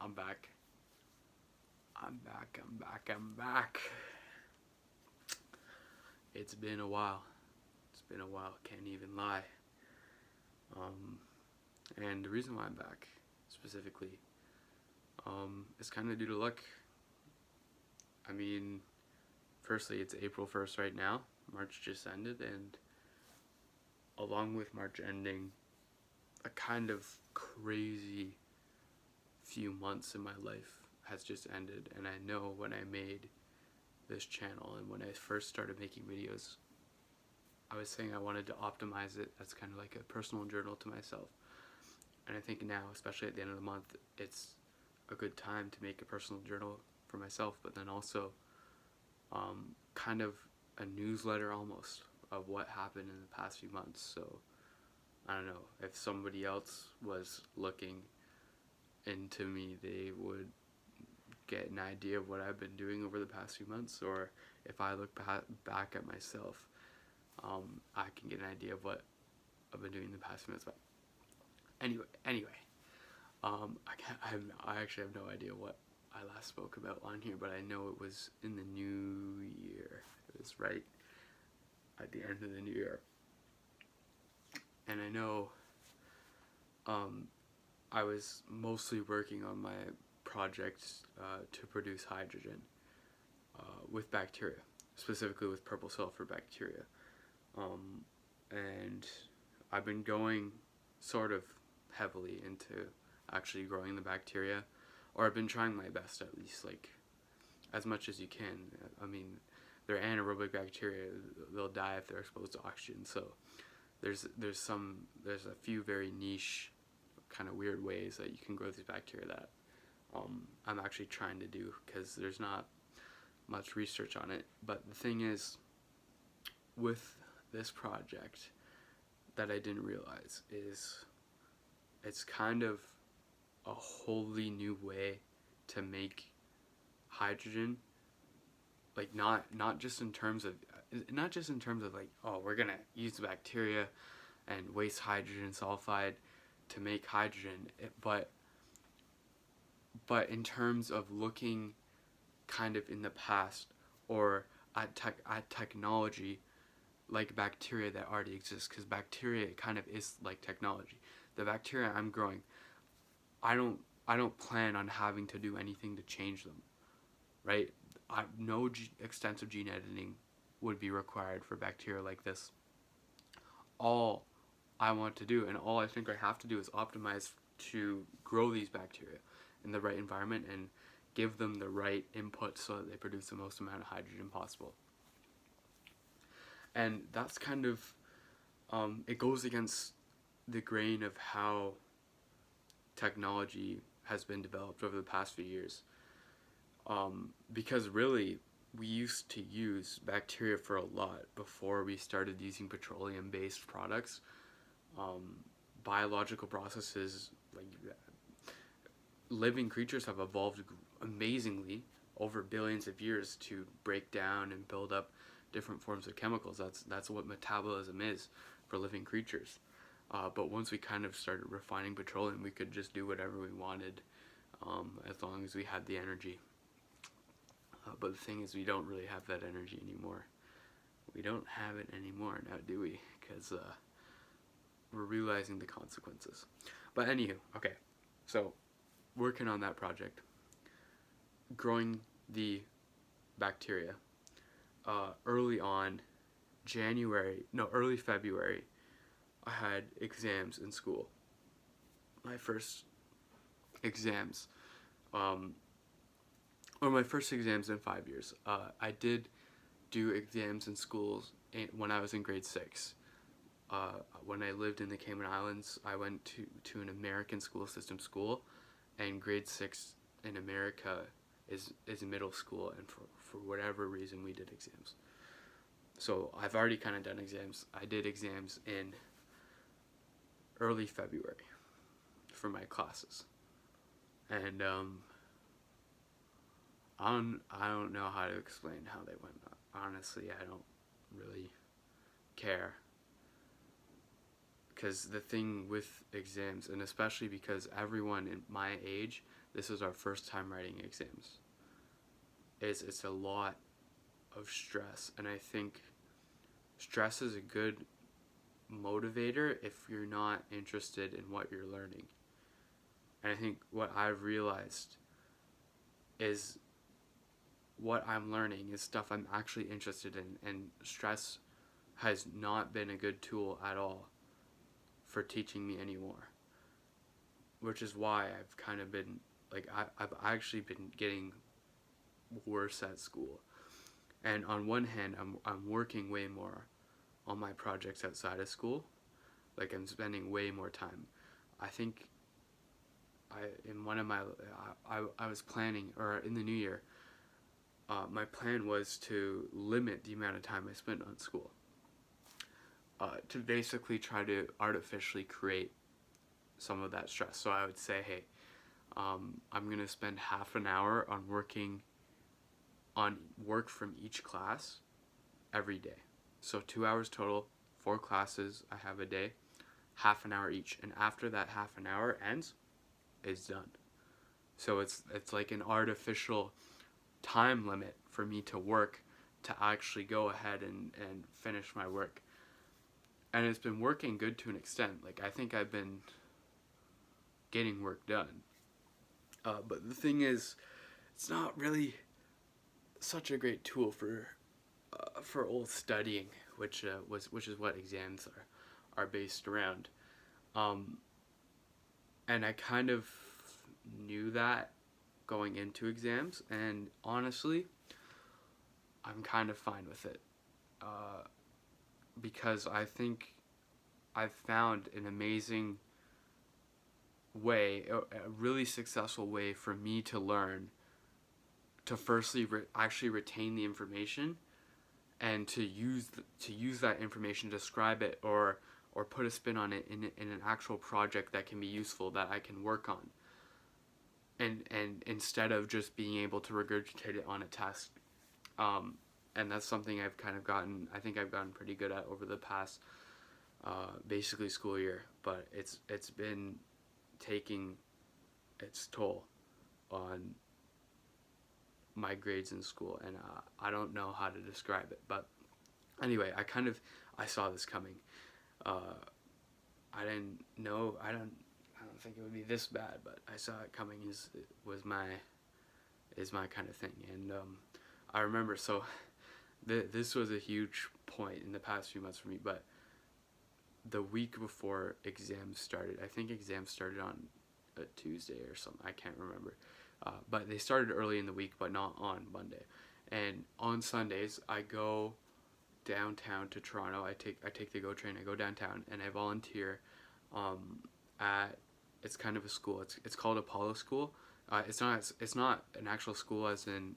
I'm back. I'm back. It's been a while. Can't even lie. Um, and the reason why I'm back, specifically, is kind of due to luck. I mean, firstly, it's April 1st right now. March just ended, and along with March ending, a kind of crazy few months in my life has just ended. And I know when I made this channel and when I first started making videos, I was saying I wanted to optimize it as kind of like a personal journal to myself. And I think now, especially at the end of the month, it's a good time to make a personal journal for myself, but then also kind of a newsletter almost of what happened in the past few months. So I don't know, if somebody else was looking into me, they would get an idea of what I've been doing over the past few months, or if I look back at myself, I can get an idea of what I've been doing in the past few months. But anyway, I actually have no idea what I last spoke about on here, but I know it was in the new year. It was right at the end of the new year, and I know I was mostly working on my project to produce hydrogen with bacteria, specifically with purple sulfur bacteria. And I've been going sort of heavily into actually growing the bacteria, or I've been trying my best, at least, like as much as you can. I mean, they're anaerobic bacteria; they'll die if they're exposed to oxygen. So there's a few very niche, kind of weird ways that you can grow these bacteria that I'm actually trying to do, because there's not much research on it. But the thing is, with this project, that I didn't realize is it's kind of a wholly new way to make hydrogen. Like not just in terms of like, oh, we're gonna use the bacteria and waste hydrogen sulfide to make hydrogen, but in terms of looking kind of in the past, or at technology, like bacteria that already exists, because bacteria kind of is like technology. The bacteria I'm growing, I don't plan on having to do anything to change them, right? No extensive gene editing would be required for bacteria like this. All I want to do, and all I think I have to do, is optimize to grow these bacteria in the right environment and give them the right input so that they produce the most amount of hydrogen possible. And that's kind of, it goes against the grain of how technology has been developed over the past few years. Because really, we used to use bacteria for a lot before we started using petroleum-based products. Biological processes, like living creatures, have evolved amazingly over billions of years to break down and build up different forms of chemicals. That's what metabolism is for living creatures. But once we kind of started refining petroleum, we could just do whatever we wanted, as long as we had the energy. But the thing is, we don't really have that energy anymore. We don't have it anymore now, do we? Because we're realizing the consequences. But anywho, okay, so working on that project, growing the bacteria, early on, early February, I had exams in school. My first exams, or my first exams in 5 years. I did do exams in schools when I was in grade 6. When I lived in the Cayman Islands, I went to an American school system school, and grade 6 in America is middle school, and for whatever reason we did exams. So I've already kind of done exams. I did exams in early February for my classes, and I don't know how to explain how they went. Honestly, I don't really care, because the thing with exams, and especially because everyone in my age, this is our first time writing exams, is it's a lot of stress. And I think stress is a good motivator if you're not interested in what you're learning. And I think what I've realized is what I'm learning is stuff I'm actually interested in, and stress has not been a good tool at all for teaching me anymore. Which is why I've kind of been, like, I've actually been getting worse at school. And on one hand, I'm working way more on my projects outside of school. Like, I'm spending way more time. I think in one of my, I was planning, or in the new year, my plan was to limit the amount of time I spent on school. To basically try to artificially create some of that stress. So I would say, hey, I'm going to spend half an hour on working on work from each class every day. So 2 hours total, 4 classes I have a day, half an hour each. And after that half an hour ends, it's done. So it's like an artificial time limit for me to work to actually go ahead and finish my work. And it's been working good to an extent. Like, I think I've been getting work done. But the thing is, it's not really such a great tool for old studying, which is what exams are based around. And I kind of knew that going into exams, and honestly, I'm kind of fine with it. Because I think I've found an amazing way, a really successful way for me to learn, to firstly actually retain the information, and to use that information, describe it, or put a spin on it in an actual project that can be useful, that I can work on. And instead of just being able to regurgitate it on a test. And that's something I think I've gotten pretty good at over the past basically school year, but it's been taking its toll on my grades in school, and I don't know how to describe it. But anyway, I saw this coming. I don't think it would be this bad, but I saw it coming. Is my kind of thing. And I remember, so this was a huge point in the past few months for me, but the week before exams started, I think exams started on a Tuesday or something, I can't remember, but they started early in the week, but not on Monday. And on Sundays, I go downtown to Toronto. I take the GO train. I go downtown and I volunteer at, it's kind of a school. It's called Apollo School. It's not an actual school as in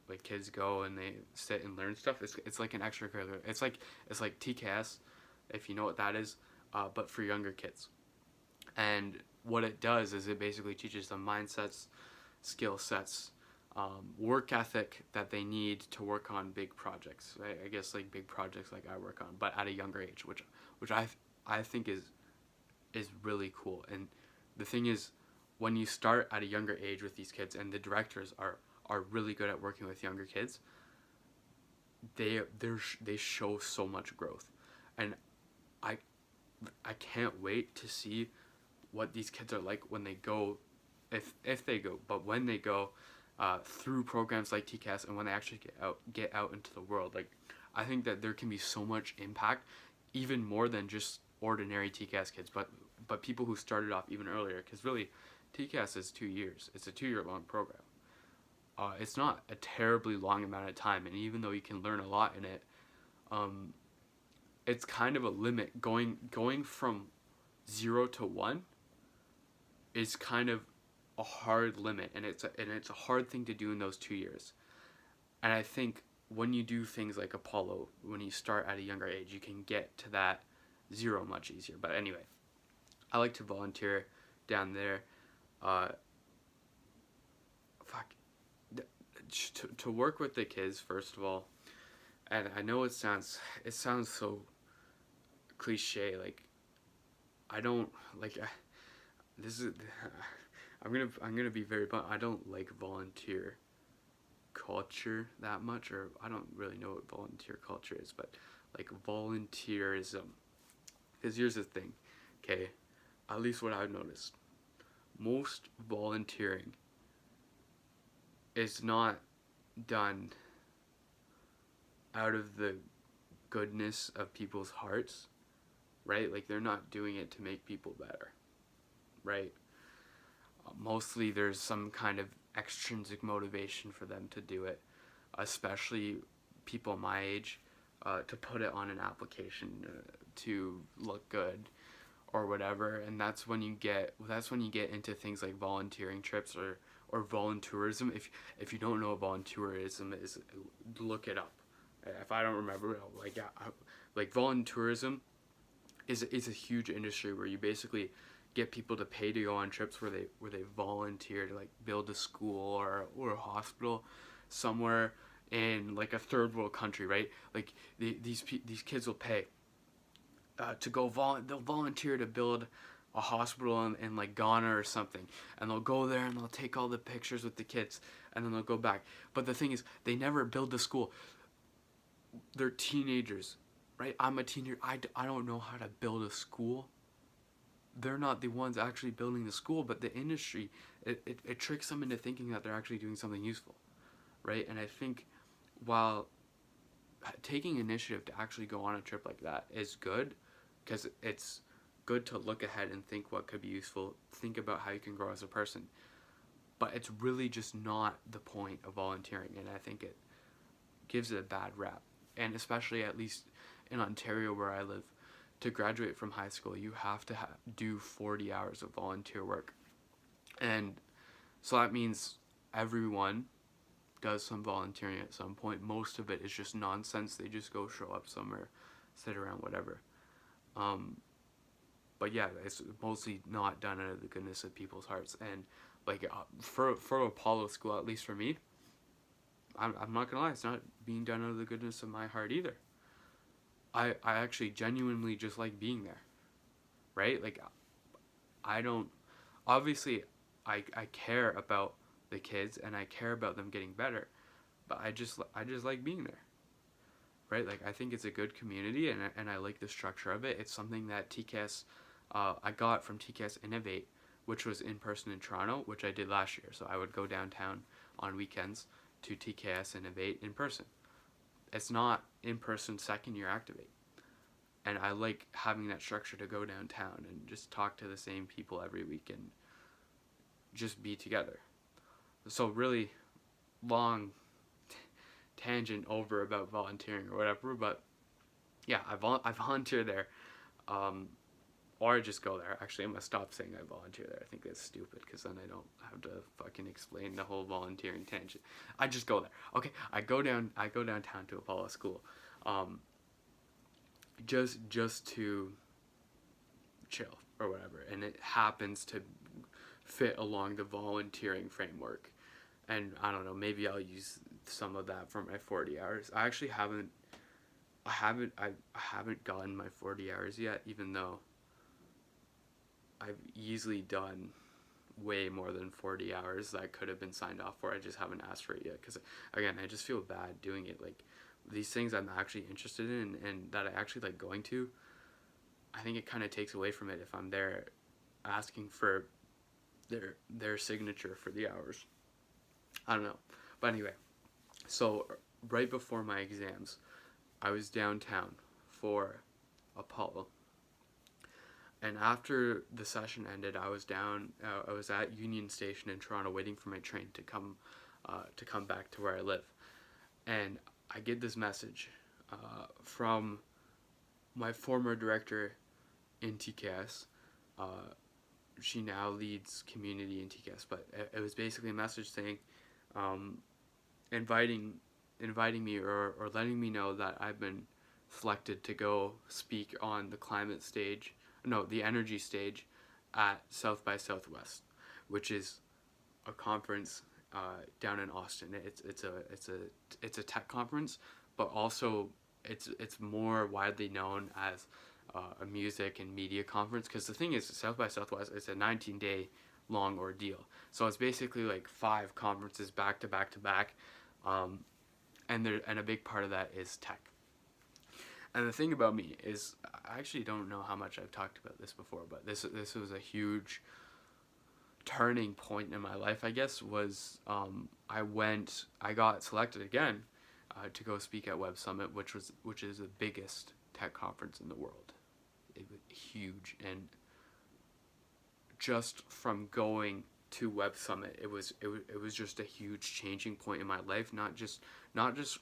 like kids go and they sit and learn stuff. It's like an extracurricular. It's like TKS, if you know what that is, but for younger kids. And what it does is it basically teaches them mindsets, skill sets, work ethic that they need to work on big projects. Right? I guess like big projects like I work on, but at a younger age, which I think is really cool. And the thing is, when you start at a younger age with these kids, and the directors are really good at working with younger kids, they show so much growth. And I can't wait to see what these kids are like when they go, if they go, but when they go through programs like TCAS, and when they actually get out into the world. Like, I think that there can be so much impact, even more than just ordinary TCAS kids, but people who started off even earlier, because really TCAS is 2 years. It's a 2-year long program. It's not a terribly long amount of time, and even though you can learn a lot in it, it's kind of a limit. Going from 0 to 1 is kind of a hard limit, and it's a hard thing to do in those 2 years. And I think when you do things like Apollo, when you start at a younger age, you can get to that 0 much easier. But anyway, I like to volunteer down there. To work with the kids, first of all, and I know it sounds so cliche, like I don't like. This is. I'm gonna be very blunt. I don't like volunteer culture that much, or I don't really know what volunteer culture is, but like volunteerism. Because here's the thing, okay? At least what I've noticed, most volunteering is not done out of the goodness of people's hearts, right? Like they're not doing it to make people better, right? Mostly there's some kind of extrinsic motivation for them to do it, especially people my age, to put it on an application to look good or whatever. And that's when you get into things like volunteering trips or voluntourism. If you don't know what voluntourism is, look it up. If I don't remember, like voluntourism is a huge industry where you basically get people to pay to go on trips where they volunteer to like build a school or a hospital somewhere in like a third world country, right? Like these kids will pay to go they'll volunteer to build a hospital in like Ghana or something, and they'll go there and they'll take all the pictures with the kids and then they'll go back. But the thing is, they never build the school. They're teenagers, right? I'm a teenager. I don't know how to build a school. They're not the ones actually building the school, but the industry, it tricks them into thinking that they're actually doing something useful, right? And I think while taking initiative to actually go on a trip like that is good, because it's good to look ahead and think what could be useful, think about how you can grow as a person, but it's really just not the point of volunteering, and I think it gives it a bad rap. And especially, at least in Ontario where I live, to graduate from high school you have to do 40 hours of volunteer work, and so that means everyone does some volunteering at some point. Most of it is just nonsense. They just go show up somewhere, sit around, whatever. um, but yeah, it's mostly not done out of the goodness of people's hearts. And like for Apollo School, at least for me, I'm not gonna lie, it's not being done out of the goodness of my heart either. I actually genuinely just like being there, right? Like I don't, obviously I care about the kids and I care about them getting better, but I just like being there, right? Like I think it's a good community, and I like the structure of it. It's something that TCAS, I got from TCAS Innovate, which was in person in Toronto, which I did last year. So I would go downtown on weekends to TKS Innovate in person. It's not in person second year Activate. And I like having that structure to go downtown and just talk to the same people every week and just be together. So really long tangent over about volunteering or whatever, but yeah, I volunteer there, um, or I just go there. Actually, I'm gonna stop saying I volunteer there. I think that's stupid because then I don't have to fucking explain the whole volunteering tangent. I just go there. Okay, I go downtown to Apollo School, um, just to chill or whatever, and it happens to fit along the volunteering framework. And I don't know, maybe I'll use some of that for my 40 hours. I actually haven't gotten my 40 hours yet, even though I've easily done way more than 40 hours that could have been signed off for. I just haven't asked for it yet because, again, I just feel bad doing it. Like, these things I'm actually interested in and that I actually like going to, I think it kind of takes away from it if I'm there asking for their signature for the hours. I don't know. But anyway, so right before my exams, I was downtown for Apollo. And after the session ended, I was down. I was at Union Station in Toronto, waiting for my train to come back to where I live. And I get this message from my former director in TKS. She now leads community in TKS, but it was basically a message saying, um, inviting me or letting me know that I've been selected to go speak on the climate stage, no, the energy stage at South by Southwest, which is a conference down in Austin. It's a tech conference, but also it's more widely known as a music and media conference, because the thing is, South by Southwest is a 19-day long ordeal. So it's basically like 5 conferences back to back to back, and a big part of that is tech. And the thing about me is, I actually don't know how much I've talked about this before, but this was a huge turning point in my life, I guess. Was I got selected again to go speak at Web Summit, which is the biggest tech conference in the world. It was huge, and just from going to Web Summit, it was just a huge changing point in my life. Not just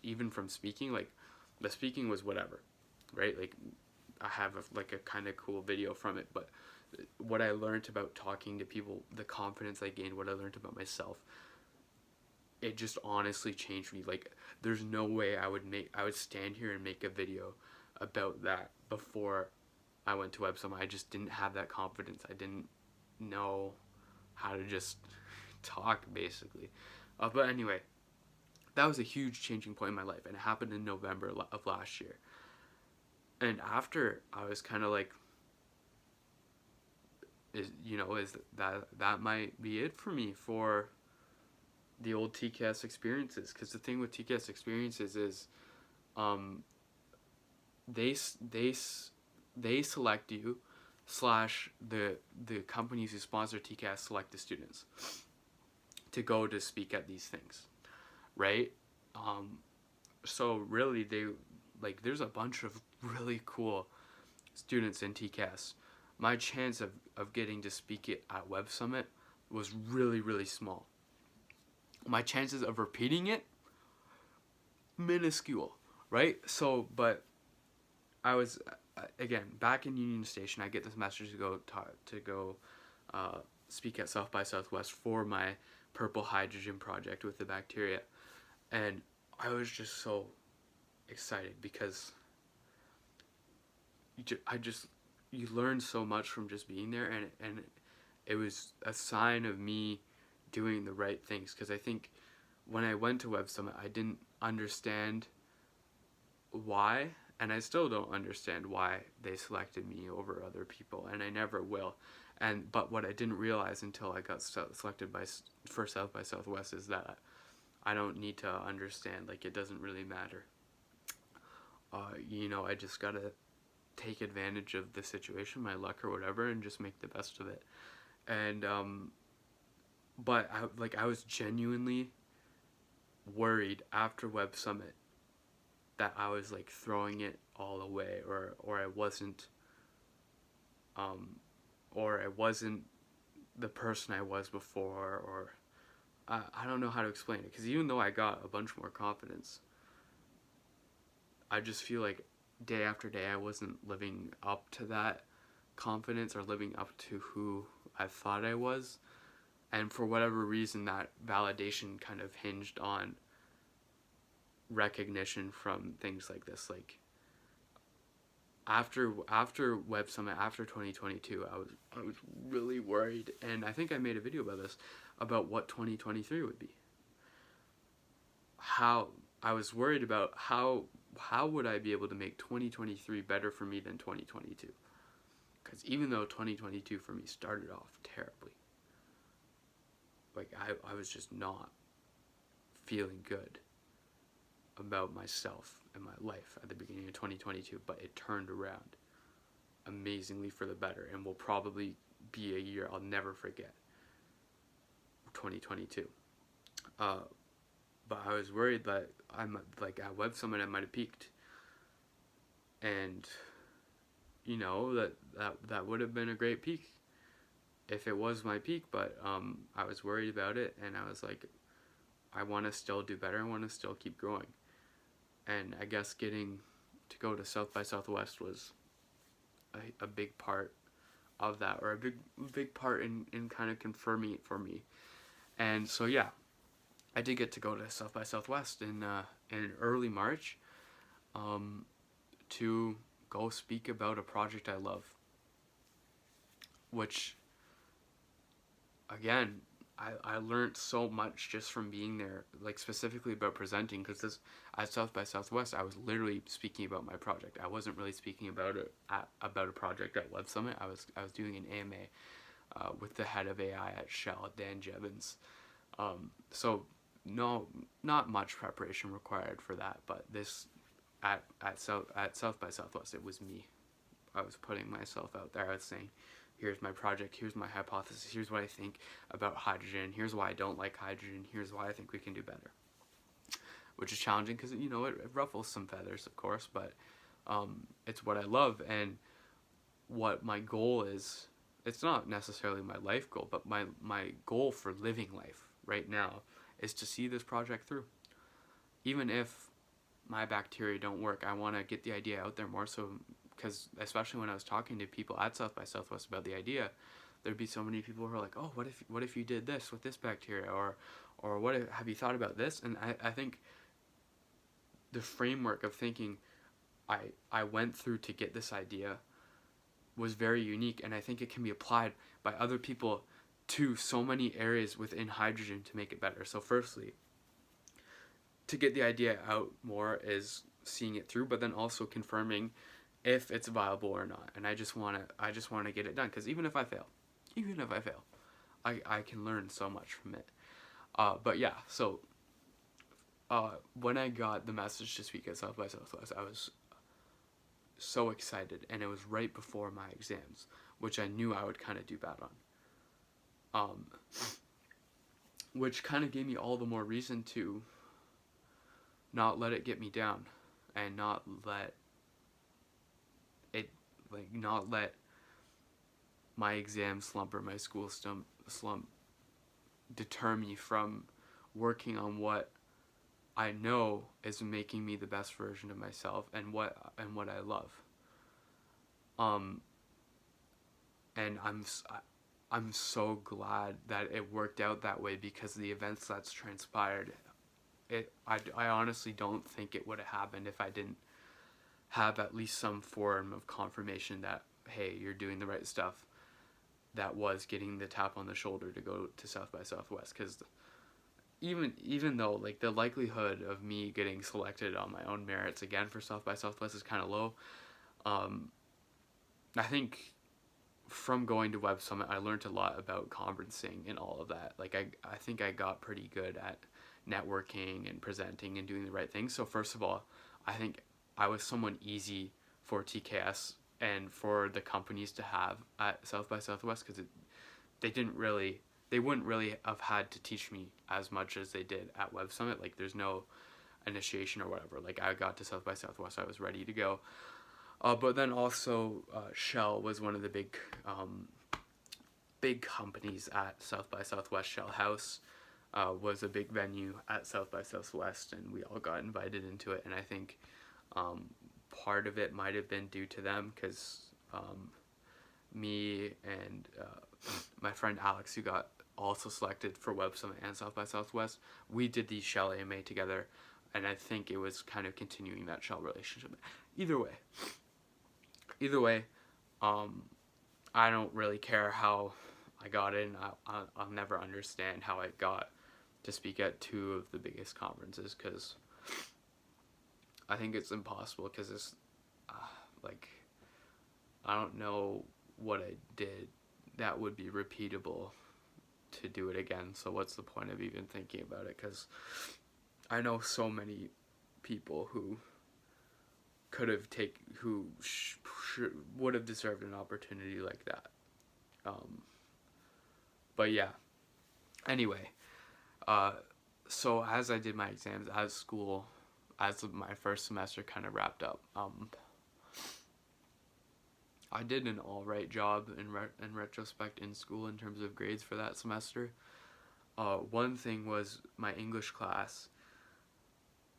even from speaking. Like, the speaking was whatever, right? Like, I have a kind of cool video from it, but what I learned about talking to people, the confidence I gained, what I learned about myself, it just honestly changed me. Like, there's no way I would stand here and make a video about that before I went to Web Summit. I just didn't have that confidence. I didn't know how to just talk, basically. But anyway, that was a huge changing point in my life, and it happened in November of last year. And after, I was kind of like, is that might be it for me for the old TCAS experiences. Because the thing with TCAS experiences is, they select you, slash the companies who sponsor TCAS select the students to go to speak at these things, right? So really, there's a bunch of really cool students in TCAS. My chance of getting to speak it at Web Summit was really, really small. My chances of repeating it, minuscule, right? So, but I was, again, back in Union Station. I get this message to go speak at South by Southwest for my purple hydrogen project with the bacteria, and I was just so excited because you learn so much from just being there, and it was a sign of me doing the right things. Because I think when I went to Web Summit, I didn't understand why, and I still don't understand why they selected me over other people, and I never will. But what I didn't realize until I got selected for South by Southwest is that I don't need to understand. Like, it doesn't really matter. I just gotta take advantage of the situation, my luck or whatever, and just make the best of it. And but I was genuinely worried after Web Summit that I was like throwing it all away, or I wasn't the person I was before, or I don't know how to explain it, because even though I got a bunch more confidence, I just feel like day after day I wasn't living up to that confidence or living up to who I thought I was. And for whatever reason, that validation kind of hinged on recognition from things like this. Like, after Web Summit, after 2022, I was really worried, and I think I made a video about this, about what 2023 would be. How I was worried about how would I be able to make 2023 better for me than 2022? Because even though 2022 for me started off terribly, like I was just not feeling good about myself and my life at the beginning of 2022, but it turned around amazingly for the better, and will probably be a year I'll never forget, 2022. But I was worried that I'm like at Web Summit I might have peaked, and that would have been a great peak if it was my peak. But I was worried about it, and I was like, I want to still do better. I want to still keep growing. And I guess getting to go to South by Southwest was a big part of that, or a big part in kind of confirming it for me. And so yeah, I did get to go to South by Southwest in early March, to go speak about a project I love, which, again, I learned so much just from being there, like specifically about presenting, because this at South by Southwest, I was literally speaking about my project. I wasn't really speaking about about a project at Web Summit. I was doing an AMA with the head of AI at Shell, Dan Jevons. So no, not much preparation required for that, but this at South by Southwest, it was me. I was putting myself out there. I was saying, here's my project, here's my hypothesis, here's what I think about hydrogen, here's why I don't like hydrogen, here's why I think we can do better. Which is challenging because, you know, it ruffles some feathers, of course, but it's what I love, and what my goal is. It's not necessarily my life goal, but my goal for living life right now is to see this project through. Even if my bacteria don't work, I want to get the idea out there more, so because especially when I was talking to people at South by Southwest about the idea, there'd be so many people who are like, oh, what if you did this with this bacteria, or what if, have you thought about this? And I think the framework of thinking I went through to get this idea was very unique, and I think it can be applied by other people to so many areas within hydrogen to make it better. So firstly, to get the idea out more is seeing it through, but then also confirming if it's viable or not. And I just want to get it done, because even if I fail, I can learn so much from it. But yeah, so when I got the message to speak at South by Southwest, I was so excited, and it was right before my exams, which I knew I would kind of do bad on. Which kind of gave me all the more reason to not let it get me down, and not let my exam slump or my school slump deter me from working on what I know is making me the best version of myself, and what I love. And I'm so glad that it worked out that way, because the events that's transpired, I honestly don't think it would have happened if I didn't have at least some form of confirmation that, hey, you're doing the right stuff. That was getting the tap on the shoulder to go to South by Southwest, because even though like the likelihood of me getting selected on my own merits again for South by Southwest is kind of low, I think from going to Web Summit, I learned a lot about conferencing and all of that. Like I think I got pretty good at networking and presenting and doing the right things. So first of all, I think I was someone easy for TKS and for the companies to have at South by Southwest, because they wouldn't really have had to teach me as much as they did at Web Summit. Like there's no initiation or whatever. Like I got to South by Southwest, I was ready to go. But then also Shell was one of the big companies at South by Southwest. Shell House was a big venue at South by Southwest, and we all got invited into it. And I think part of it might have been due to them, because me and my friend Alex, who got also selected for Web Summit and South by Southwest, we did the Shell AMA together, and I think it was kind of continuing that Shell relationship. Either way, I don't really care how I got in. I'll never understand how I got to speak at two of the biggest conferences, because I think it's impossible, because it's like, I don't know what I did that would be repeatable to do it again. So what's the point of even thinking about it? Because I know so many people who could have would have deserved an opportunity like that. But yeah. Anyway, so as I did my exams, as my first semester kind of wrapped up, I did an alright job in retrospect in school in terms of grades for that semester. One thing was my English class.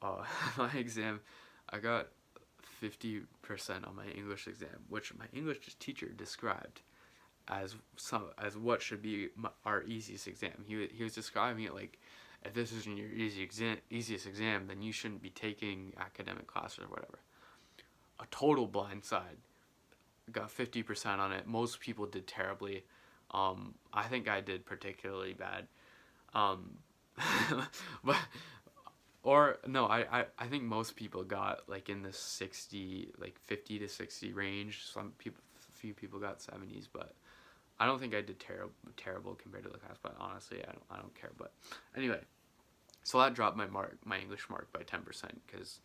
My exam, I got 50% on my English exam, which my English teacher described as what should be our easiest exam. He was describing it like, if this isn't your easiest exam, then you shouldn't be taking academic classes or whatever. A total blindside. Got 50% on it. Most people did terribly. I think I did particularly bad. Um, but or no, I think most people got like in the 60, like 50 to 60 range. Some people, few people got 70s, but I don't think I did terrible compared to the class. But honestly, I don't care. But anyway, so that dropped my English mark by 10% because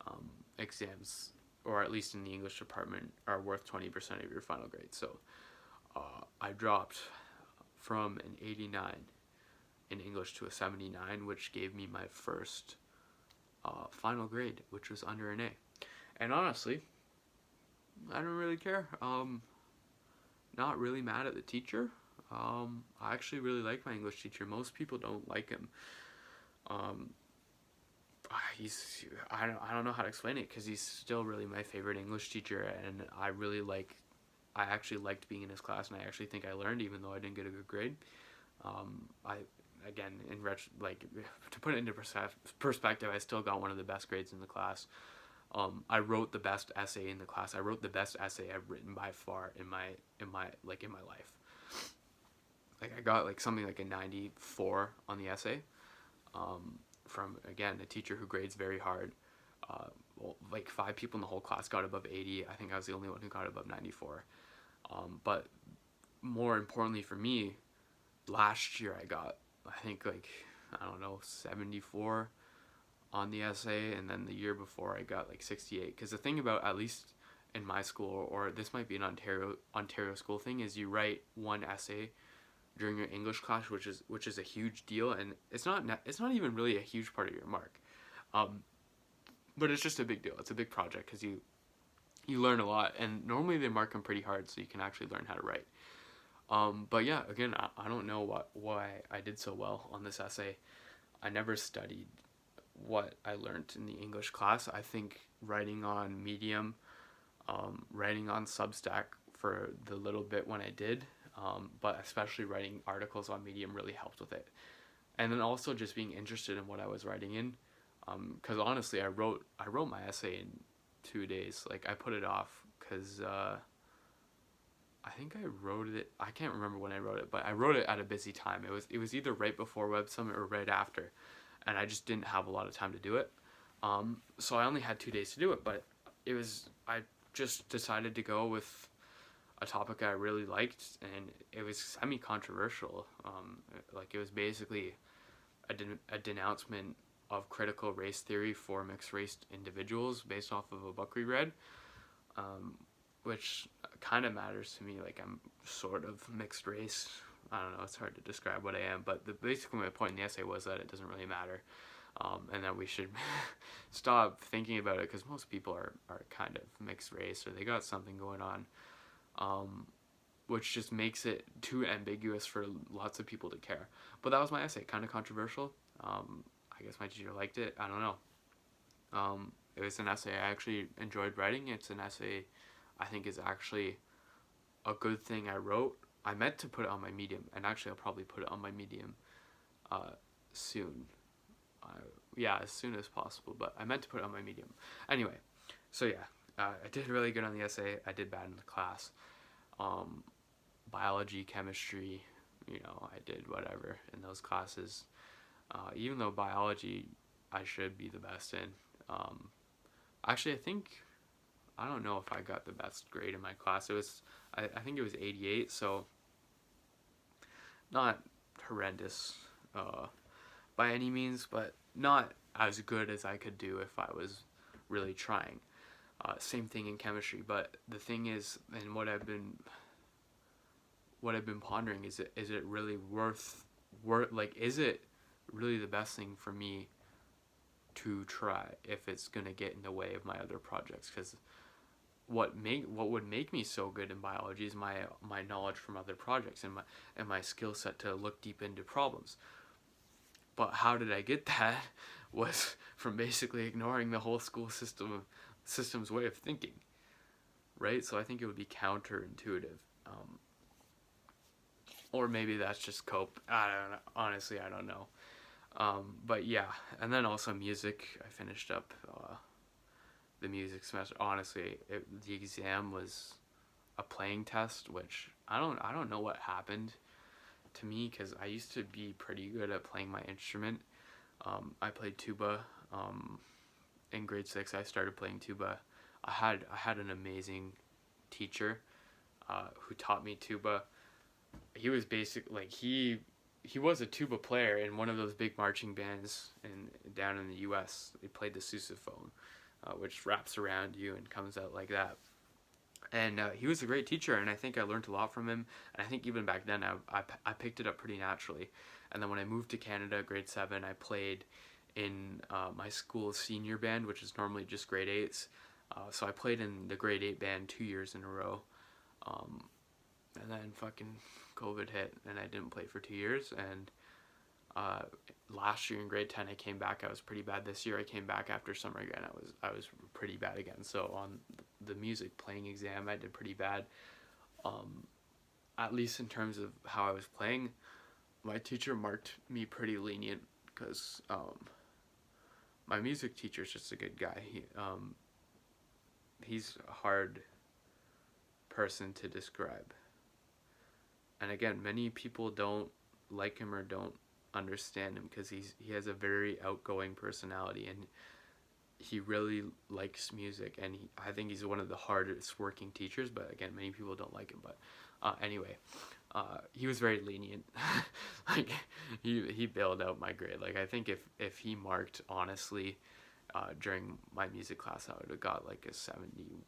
um, exams, or at least in the English department, are worth 20% of your final grade. So I dropped from an 89 in English to a 79, which gave me my first final grade, which was under an A. And honestly, I don't really care. Not really mad at the teacher. I actually really like my English teacher. Most people don't like him. Um, I don't know how to explain it because he's still really my favorite English teacher, and I actually liked being in his class, and I actually think I learned even though I didn't get a good grade. I again to put it into perspective, I still got one of the best grades in the class. I wrote the best essay in the class. I wrote the best essay I've written by far in my life. Like I got like something like a 94 on the essay, from again a teacher who grades very hard. Like 5 people in the whole class got above 80. I think I was the only one who got above 94. But more importantly for me, last year I got, I think, like, I don't know, 74 on the essay, and then the year before I got like 68. Because the thing about, at least in my school, or this might be an Ontario school thing, is you write one essay during your English class, which is a huge deal, and it's not even really a huge part of your mark, um, but it's just a big deal. It's a big project because you learn a lot, and normally they mark them pretty hard, so you can actually learn how to write. But yeah, again, I don't know why I did so well on this essay. I never studied what I learned in the English class. I think writing on Medium, writing on Substack for the little bit when I did, but especially writing articles on Medium really helped with it. And then also just being interested in what I was writing in, because honestly, I wrote my essay in 2 days. Like I put it off because I think I wrote it. I can't remember when I wrote it, but I wrote it at a busy time. It was either right before Web Summit or right after, and I just didn't have a lot of time to do it. So I only had 2 days to do it, but I just decided to go with a topic I really liked, and it was semi-controversial. Like it was basically a denouncement of critical race theory for mixed race individuals based off of a book we read, um, which kind of matters to me. Like I'm sort of mixed race. I don't know. It's hard to describe what I am, but basically my point in the essay was that it doesn't really matter, and that we should stop thinking about it because most people are kind of mixed race or they got something going on, um, which just makes it too ambiguous for lots of people to care. But that was my essay, kind of controversial. I guess my teacher liked it. I don't know. It was an essay I actually enjoyed writing. It's an essay I think is actually a good thing I wrote. I meant to put it on my Medium, and actually I'll probably put it on my Medium soon. Uh, yeah, as soon as possible, but I meant to put it on my Medium. Anyway, so yeah, I did really good on the essay. I did bad in the class. Um, Biology, chemistry, I did whatever in those classes. Even though biology I should be the best in. Um, Actually, I don't know if I got the best grade in my class. I think it was 88, so not horrendous by any means, but not as good as I could do if I was really trying. Same thing in chemistry, but the thing is, and what I've been pondering is it really is it really the best thing for me to try if it's gonna get in the way of my other projects? Because what would make me so good in biology is my knowledge from other projects and my skill set to look deep into problems. But how did I get that? Was from basically ignoring the whole system's way of thinking, right? So I think it would be counterintuitive. Or maybe that's just cope. I don't know. Honestly, I don't know. But yeah, and then also music. I finished up the music semester. Honestly, the exam was a playing test, which I don't know what happened to me because I used to be pretty good at playing my instrument. I played tuba. Um, in grade 6, I started playing tuba. I had an amazing teacher who taught me tuba. He was he was a tuba player in one of those big marching bands down in the U.S. They played the sousaphone, which wraps around you and comes out like that. And he was a great teacher, and I think I learned a lot from him. And I think even back then, I picked it up pretty naturally. And then when I moved to Canada, grade 7, I played in my school's senior band, which is normally just grade 8s. So I played in the grade 8 band 2 years in a row. Um, and then fucking COVID hit, and I didn't play for 2 years. And uh, last year in grade 10, I came back. I was pretty bad. This year, I came back after summer again. I was pretty bad again. So on the music playing exam, I did pretty bad. Um, at least in terms of how I was playing, my teacher marked me pretty lenient because my music teacher is just a good guy. He's a hard person to describe. And again, many people don't like him or don't understand him because he has a very outgoing personality, and he really likes music, and I think he's one of the hardest working teachers. But again, many people don't like him. But anyway, he was very lenient. Like he bailed out my grade. Like I think if he marked honestly during my music class, I would have got like a 70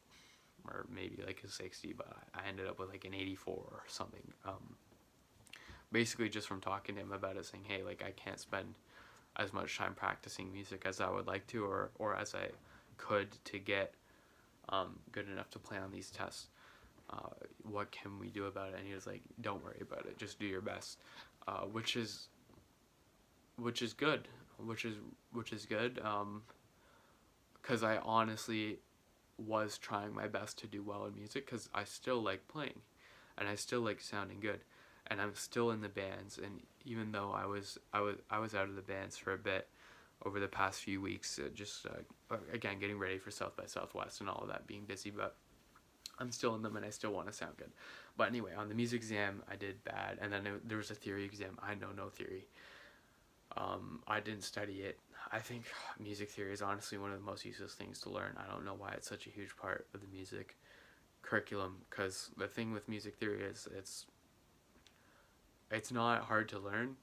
or maybe like a 60, but I ended up with like an 84 or something. Basically just from talking to him about it, saying, hey, like I can't spend as much time practicing music as I would like to, or as I could to get good enough to play on these tests. What can we do about it? And he was like, don't worry about it, just do your best, which is good, which is good, because I honestly was trying my best to do well in music because I still like playing, and I still like sounding good, and I'm still in the bands. And even though I was out of the bands for a bit over the past few weeks, again getting ready for South by Southwest and all of that, being busy, but I'm still in them and I still want to sound good. But anyway, on the music exam, I did bad, and then there was a theory exam. I know no theory. I didn't study it. I think music theory is honestly one of the most useless things to learn. I don't know why it's such a huge part of the music curriculum, because the thing with music theory is it's not hard to learn,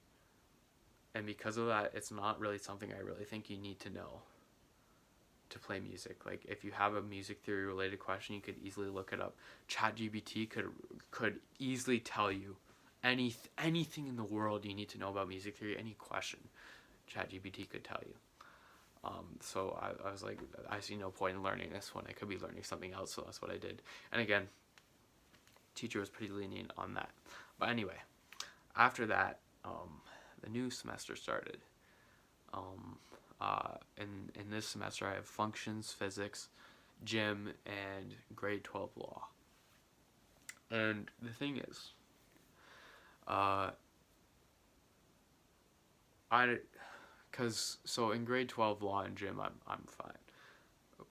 and because of that, it's not really something I really think you need to know to play music. Like if you have a music theory related question, you could easily look it up. ChatGPT could easily tell you anything in the world you need to know about music theory. Any question, ChatGPT could tell you. So I was like, I see no point in learning this when I could be learning something else. So that's what I did. And again, teacher was pretty lenient on that. But anyway, after that, the new semester started. In this semester, I have functions, physics, gym, and grade 12 law. And the thing is, so in grade 12 law and gym, I'm fine.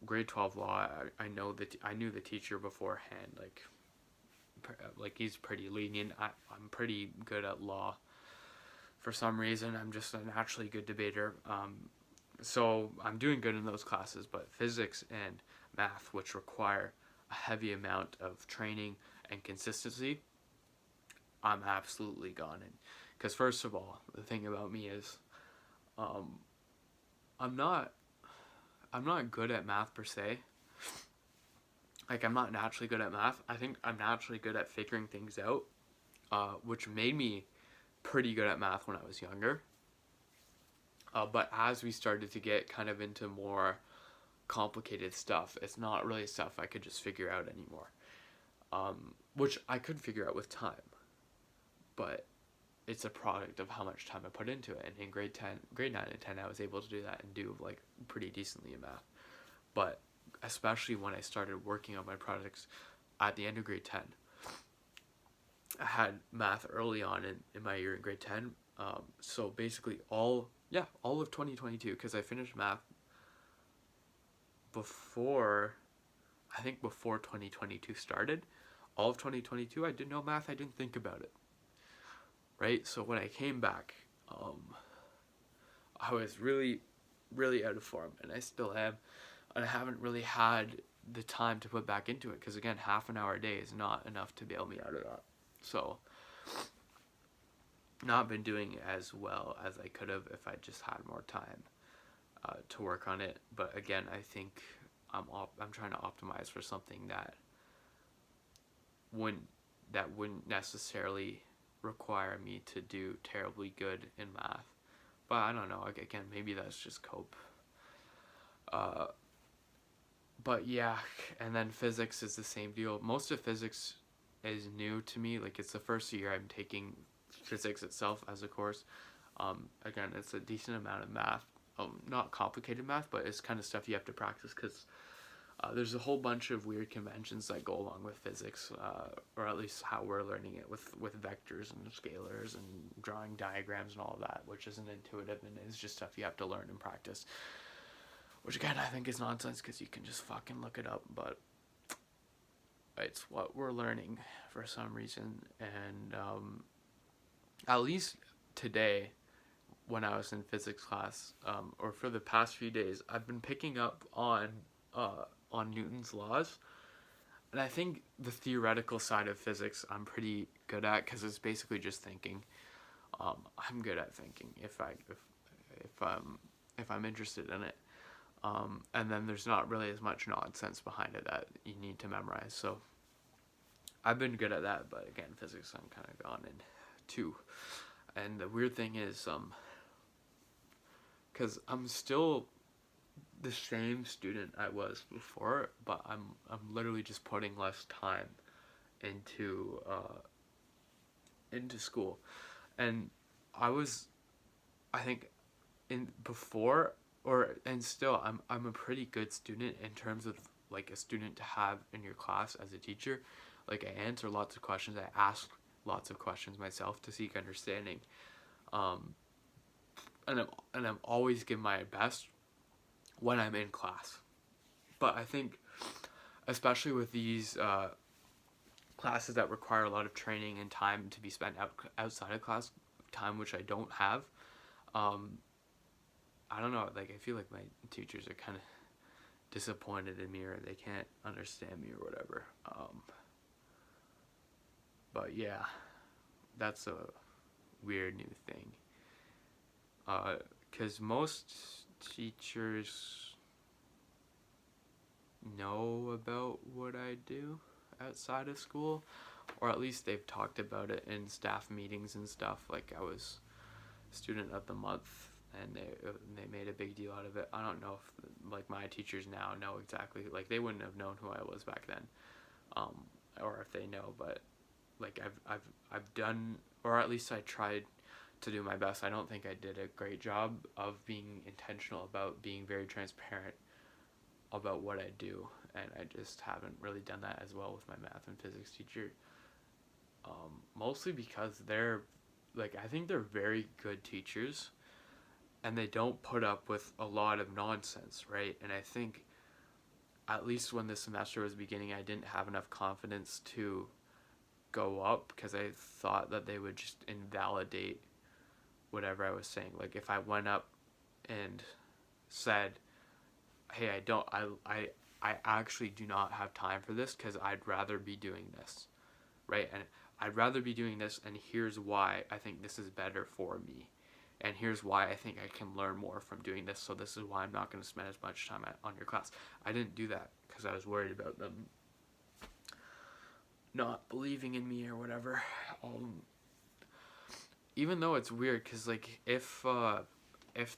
Grade 12 law, I know that I knew the teacher beforehand. Like he's pretty lenient. I'm pretty good at law. For some reason, I'm just a naturally good debater. So I'm doing good in those classes, but physics and math, which require a heavy amount of training and consistency, I'm absolutely gone in. Because first of all, the thing about me is, um, I'm not good at math per se. Like I'm not naturally good at math. I think I'm naturally good at figuring things out, which made me pretty good at math when I was younger. But as we started to get kind of into more complicated stuff, it's not really stuff I could just figure out anymore. Which I could figure out with time, but it's a product of how much time I put into it. And in grade 9 and 10, I was able to do that and do like pretty decently in math. But especially when I started working on my projects at the end of grade 10, I had math early on in my year in grade 10. So basically all of 2022, because I finished math before 2022 started. all of 2022, I did no math. I didn't think about it. Right? So when I came back, I was really, really out of form, and I still am. And I haven't really had the time to put back into it because, again, half an hour a day is not enough to bail me out of that. So, not been doing as well as I could have if I just had more time to work on it. But again, I think I'm trying to optimize for something wouldn't wouldn't necessarily require me to do terribly good in math. But I don't know. Like, again, maybe that's just cope. Uh, but yeah, and then physics is the same deal. Most of physics is new to me. Like, it's the first year I'm taking physics itself as a course. Again, it's a decent amount of math. Not complicated math, but it's kind of stuff you have to practice because there's a whole bunch of weird conventions that go along with physics, or at least how we're learning it with vectors and scalars and drawing diagrams and all of that, which isn't intuitive and is just stuff you have to learn and practice. Which again, I think is nonsense because you can just fucking look it up, but it's what we're learning for some reason. And at least today, when I was in physics class, or for the past few days, I've been picking up on Newton's laws. And I think the theoretical side of physics I'm pretty good at because it's basically just thinking. I'm good at thinking if I'm interested in it. And then there's not really as much nonsense behind it that you need to memorize. So I've been good at that, but again, physics I'm kind of gone into. And the weird thing is, because I'm still the same student I was before, but I'm literally just putting less time into school, and I think in before and still I'm a pretty good student in terms of like a student to have in your class as a teacher. Like, I answer lots of questions, I ask lots of questions myself to seek understanding, um, and I'm always giving my best when I'm in class. But I think, especially with these classes that require a lot of training and time to be spent outside of class, time which I don't have, I don't know, like, I feel like my teachers are kind of disappointed in me, or they can't understand me or whatever. But yeah, that's a weird new thing. Because most teachers know about what I do outside of school, or at least they've talked about it in staff meetings and stuff. Like, I was student of the month, and they made a big deal out of it. I don't know if like my teachers now know exactly, like, they wouldn't have known who I was back then, or if they know, but like I've done, or at least I tried to do my best. I don't think I did a great job of being intentional about being very transparent about what I do, and I just haven't really done that as well with my math and physics teacher. Mostly because they're like, I think they're very good teachers, and they don't put up with a lot of nonsense, right? And I think at least when the semester was beginning, I didn't have enough confidence to go up because I thought that they would just invalidate whatever I was saying. Like, if I went up and said, hey, I actually do not have time for this because I'd rather be doing this, right? And I'd rather be doing this, and here's why I think this is better for me, and here's why I think I can learn more from doing this, so this is why I'm not going to spend as much time on your class. I didn't do that because I was worried about them not believing in me or whatever. Even though it's weird, because like, if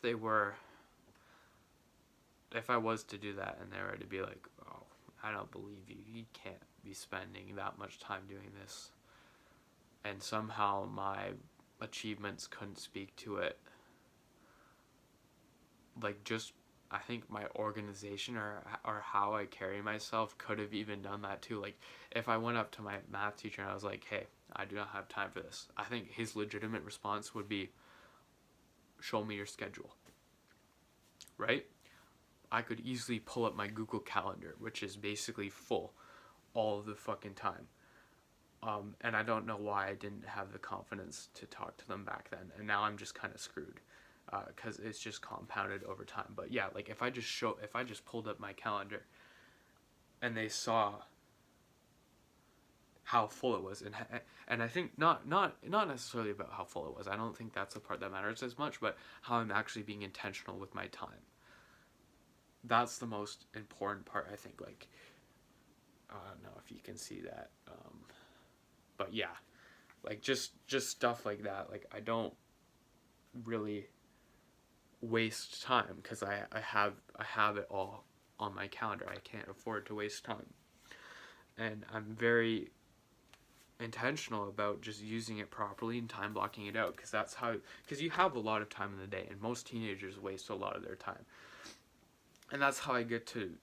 they were, if I was to do that and they were to be like, oh, I don't believe you, you can't be spending that much time doing this, and somehow my achievements couldn't speak to it, like, just, I think my organization or how I carry myself could have even done that too. Like, if I went up to my math teacher and I was like, hey, I do not have time for this, I think his legitimate response would be, show me your schedule, right? I could easily pull up my Google Calendar, which is basically full all of the fucking time. And I don't know why I didn't have the confidence to talk to them back then, and now I'm just kind of screwed, because it's just compounded over time. But yeah, like if I just pulled up my calendar, and they saw how full it was, and I think not necessarily about how full it was. I don't think that's the part that matters as much, but how I'm actually being intentional with my time. That's the most important part, I think. Like, I don't know if you can see that, but yeah, like just stuff like that. Like, I don't really waste time because I have it all on my calendar. I can't afford to waste time, and I'm very intentional about just using it properly and time blocking it out, because you have a lot of time in the day, and most teenagers waste a lot of their time, and that's how I get to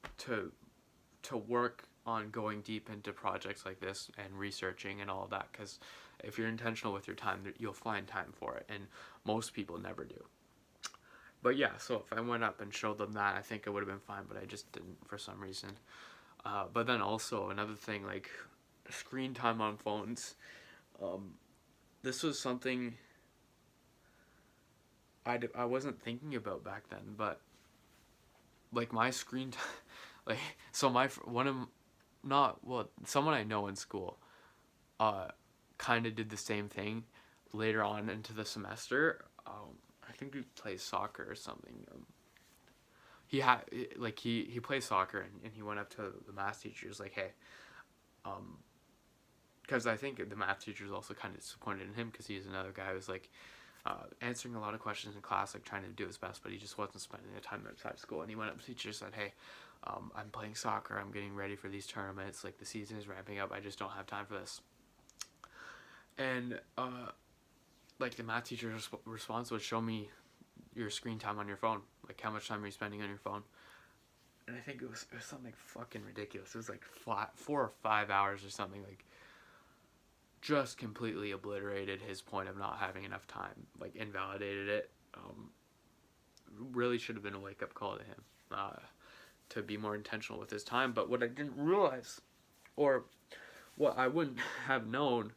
work on going deep into projects like this and researching and all of that, because if you're intentional with your time, you'll find time for it, and most people never do. But yeah, so if I went up and showed them that, I think it would have been fine, but I just didn't for some reason. But then also another thing, like screen time on phones. Um, this was something I wasn't thinking about back then, but like my screen time, like, so my one of not well someone I know in school, uh, kind of did the same thing later on into the semester. I think he plays soccer or something. He had like he plays soccer, and he went up to the math teachers like, hey, um, because I think the math teacher was also kind of disappointed in him, because he's another guy who's like, answering a lot of questions in class, like trying to do his best, but he just wasn't spending the time outside school. And he went up to the teacher and said, hey, I'm playing soccer, I'm getting ready for these tournaments, like the season is ramping up, I just don't have time for this. And like the math teacher's response was, show me your screen time on your phone, like how much time are you spending on your phone. And I think it was something fucking ridiculous. It was like 4 or 5 hours or something, like just completely obliterated his point of not having enough time, like invalidated it. Really should have been a wake up call to him, to be more intentional with his time. But what I didn't realize, or what I wouldn't have known,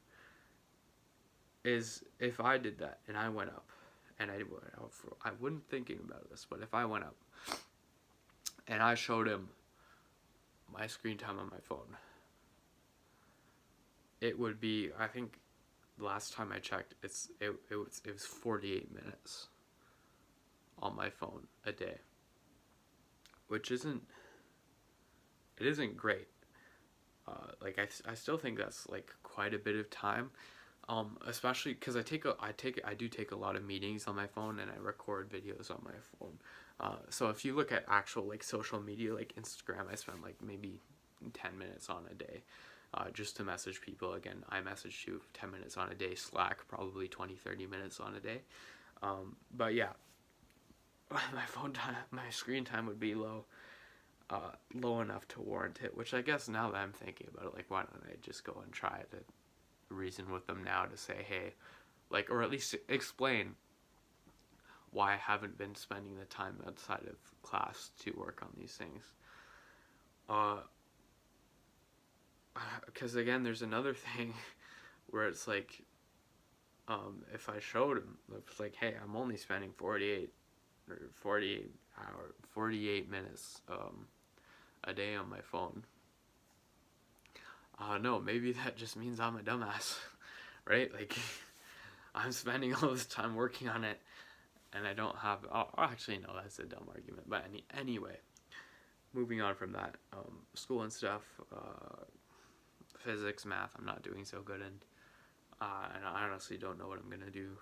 is if I did that and I went up, and I wouldn't thinking about this, but if I went up and I showed him my screen time on my phone, it would be, I think the last time I checked, it was 48 minutes on my phone a day, which isn't great. Like I still think that's like quite a bit of time, especially because I do take a lot of meetings on my phone, and I record videos on my phone. So if you look at actual like social media, like Instagram, I spend like maybe 10 minutes on a day, just to message people. Again, I message you 10 minutes on a day. Slack probably 20-30 minutes on a day. But yeah, my screen time would be low enough to warrant it. Which I guess now that I'm thinking about it, like, why don't I just go and try to reason with them now to say, hey, like, or at least explain why I haven't been spending the time outside of class to work on these things. Because again, there's another thing where it's like, if I showed him, it's like, hey, I'm only spending 48 minutes a day on my phone. No, maybe that just means I'm a dumbass, right? Like, I'm spending all this time working on it, and I don't have. Oh, actually, no, that's a dumb argument. But anyway, moving on from that, school and stuff, physics, math, I'm not doing so good in, and I honestly don't know what I'm gonna do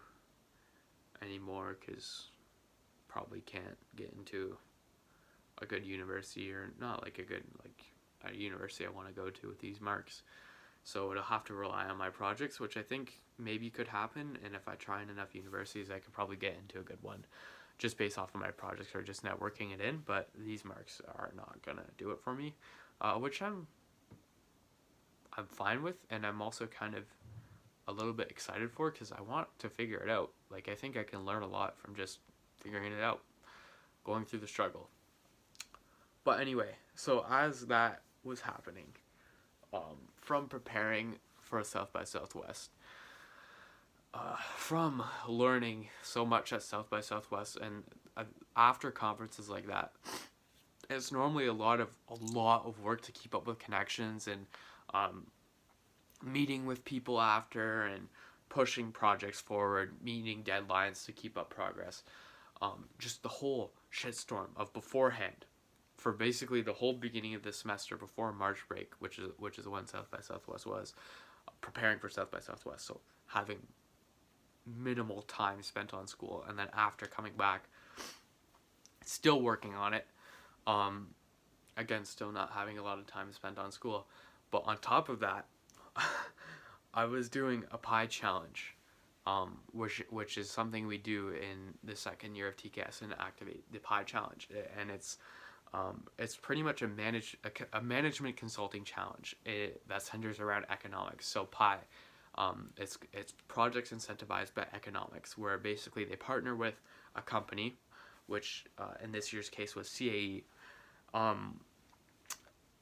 anymore, because probably can't get into a good university, or not like a university I want to go to with these marks. So it'll have to rely on my projects, which I think maybe could happen. And if I try in enough universities, I could probably get into a good one, just based off of my projects or just networking it in. But these marks are not gonna do it for me, which I'm fine with, and I'm also kind of a little bit excited for, because I want to figure it out. Like, I think I can learn a lot from just figuring it out, going through the struggle. But anyway, so as that was happening, from preparing for South by Southwest. From learning so much at South by Southwest and after conferences like that, it's normally a lot of work to keep up with connections and um, meeting with people after and pushing projects forward, meeting deadlines to keep up progress. Just the whole shitstorm of beforehand, for basically the whole beginning of the semester before March break, which is when South by Southwest was, preparing for South by Southwest. So having minimal time spent on school, and then after coming back, still working on it. Again, still not having a lot of time spent on school, but on top of that, I was doing a pie challenge, which is something we do in the second year of TKS and activate the pie challenge, and it's pretty much a management consulting challenge that centers around economics. So pie, it's projects incentivized by economics, where basically they partner with a company, which in this year's case was CAE.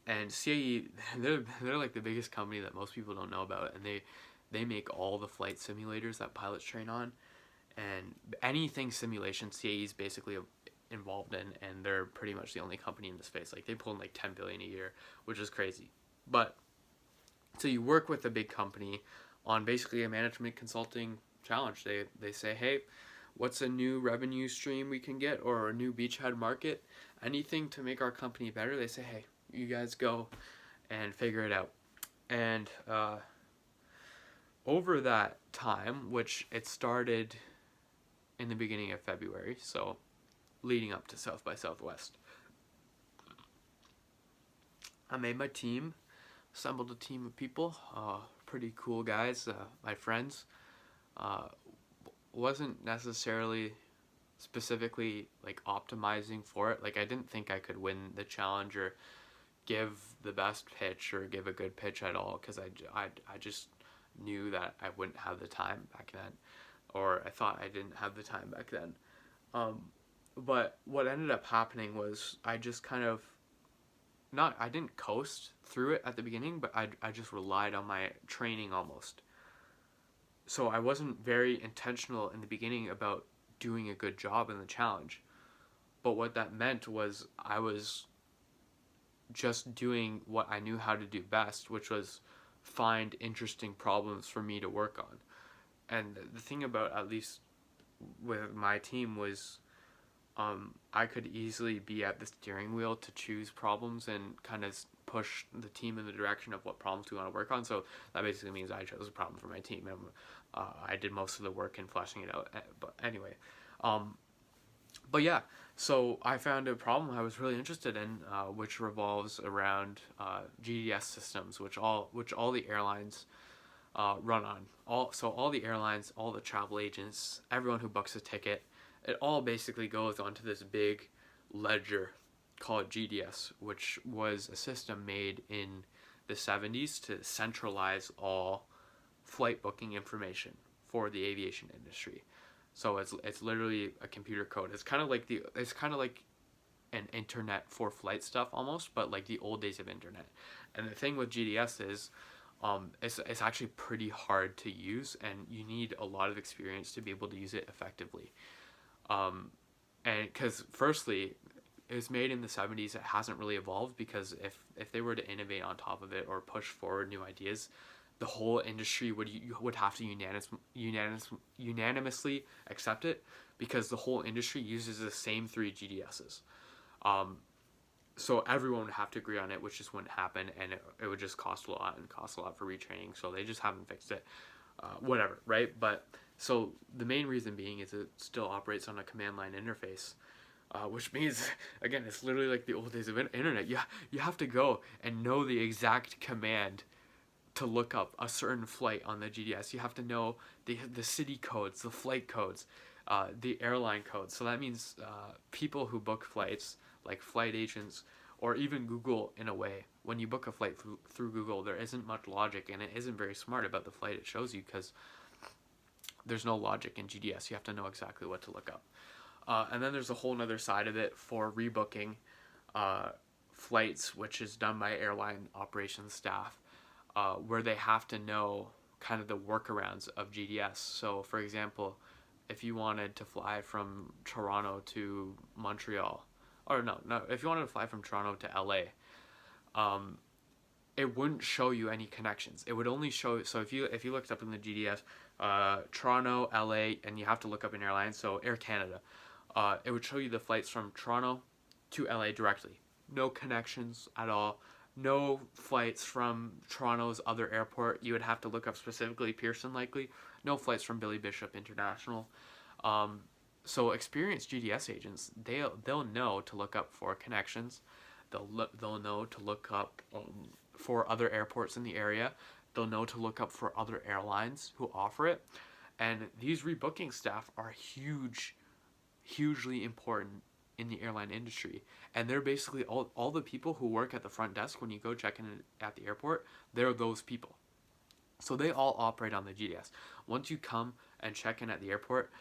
And CAE, they're like the biggest company that most people don't know about, and they make all the flight simulators that pilots train on, and anything simulation CAE is basically involved in, and they're pretty much the only company in the space. Like they pull in like 10 billion a year, which is crazy. But so you work with a big company on basically a management consulting challenge. They say, hey, what's a new revenue stream we can get, or a new beachhead market, anything to make our company better. They say, hey, you guys go and figure it out. And over that time, which it started in the beginning of February, so leading up to South by Southwest, I made my team, assembled a team of people, pretty cool guys, my friends. Wasn't necessarily specifically like optimizing for it. Like I didn't think I could win the challenge or give the best pitch or give a good pitch at all, because I just knew that I wouldn't have the time back then, or I thought I didn't have the time back then. But what ended up happening was I just kind of I didn't coast through it at the beginning, but I just relied on my training almost. So I wasn't very intentional in the beginning about doing a good job in the challenge. But what that meant was I was just doing what I knew how to do best, which was find interesting problems for me to work on. And the thing about, at least with my team, was I could easily be at the steering wheel to choose problems and kind of push the team in the direction of what problems we want to work on. So that basically means I chose a problem for my team, and I did most of the work in fleshing it out. But anyway, but yeah, so I found a problem I was really interested in, which revolves around GDS systems, which all the airlines run on. All the airlines, all the travel agents, everyone who books a ticket, it all basically goes onto this big ledger called GDS, which was a system made in the 70s to centralize all flight booking information for the aviation industry. So it's literally a computer code. It's kind of like an internet for flight stuff almost, but like the old days of internet. And the thing with GDS is it's actually pretty hard to use, and you need a lot of experience to be able to use it effectively. And because firstly, it was made in the 70s, it hasn't really evolved, because if they were to innovate on top of it or push forward new ideas, the whole industry would have to unanimously accept it, because the whole industry uses the same three GDSs. So everyone would have to agree on it, which just wouldn't happen, and it would just cost a lot for retraining. So they just haven't fixed it. Whatever, right? But so the main reason being is it still operates on a command line interface, which means, again, it's literally like the old days of internet. You have to go and know the exact command to look up a certain flight on the GDS. You have to know the city codes, the flight codes, the airline codes. So that means people who book flights, like flight agents, or even Google in a way, when you book a flight through Google, there isn't much logic, and it isn't very smart about the flight it shows you, because there's no logic in GDS. You have to know exactly what to look up. And then there's a whole other side of it for rebooking flights, which is done by airline operations staff. where they have to know kind of the workarounds of GDS. So, for example, if you wanted to fly from Toronto to Montreal, or no, if you wanted to fly from Toronto to LA, um, it wouldn't show you any connections. It would only show, so if you looked up in the GDS, Toronto, LA, and you have to look up an airline, so Air Canada, it would show you the flights from Toronto to LA directly. No connections at all. No flights from Toronto's other airport. You would have to look up specifically Pearson likely. No flights from Billy Bishop International. Um, so experienced GDS agents, they'll know to look up for connections. They'll know to look up for other airports in the area. They'll know to look up for other airlines who offer it. And these rebooking staff are hugely important in the airline industry. And they're basically all the people who work at the front desk when you go check in at the airport, they're those people. So they all operate on the GDS. Once you come and check in at the airport,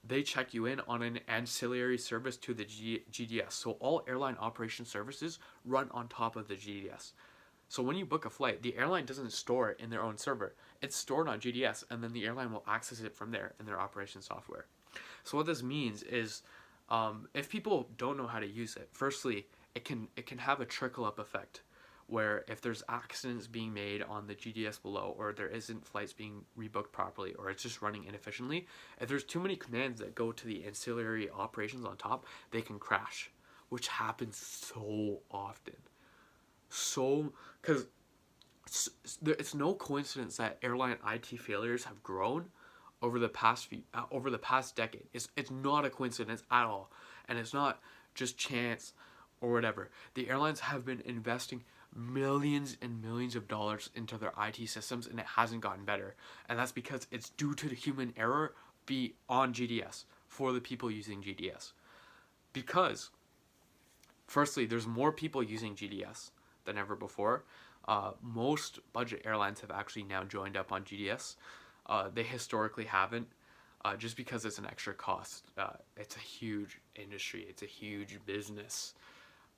they check you in on an ancillary service to the GDS. So all airline operation services run on top of the GDS. So when you book a flight, the airline doesn't store it in their own server. It's stored on GDS, and then the airline will access it from there in their operation software. So what this means is, if people don't know how to use it, firstly, it can have a trickle up effect, where if there's accidents being made on the GDS below, or there isn't flights being rebooked properly, or it's just running inefficiently, if there's too many commands that go to the ancillary operations on top, they can crash, which happens so often. So, because it's no coincidence that airline IT failures have grown over the past decade. It's not a coincidence at all, and it's not just chance or whatever. The airlines have been investing millions and millions of dollars into their IT systems, and it hasn't gotten better. And that's because it's due to the human error be on GDS for the people using GDS. Because firstly, there's more people using GDS than ever before. Most budget airlines have actually now joined up on GDS. They historically haven't, just because it's an extra cost. It's a huge industry. It's a huge business.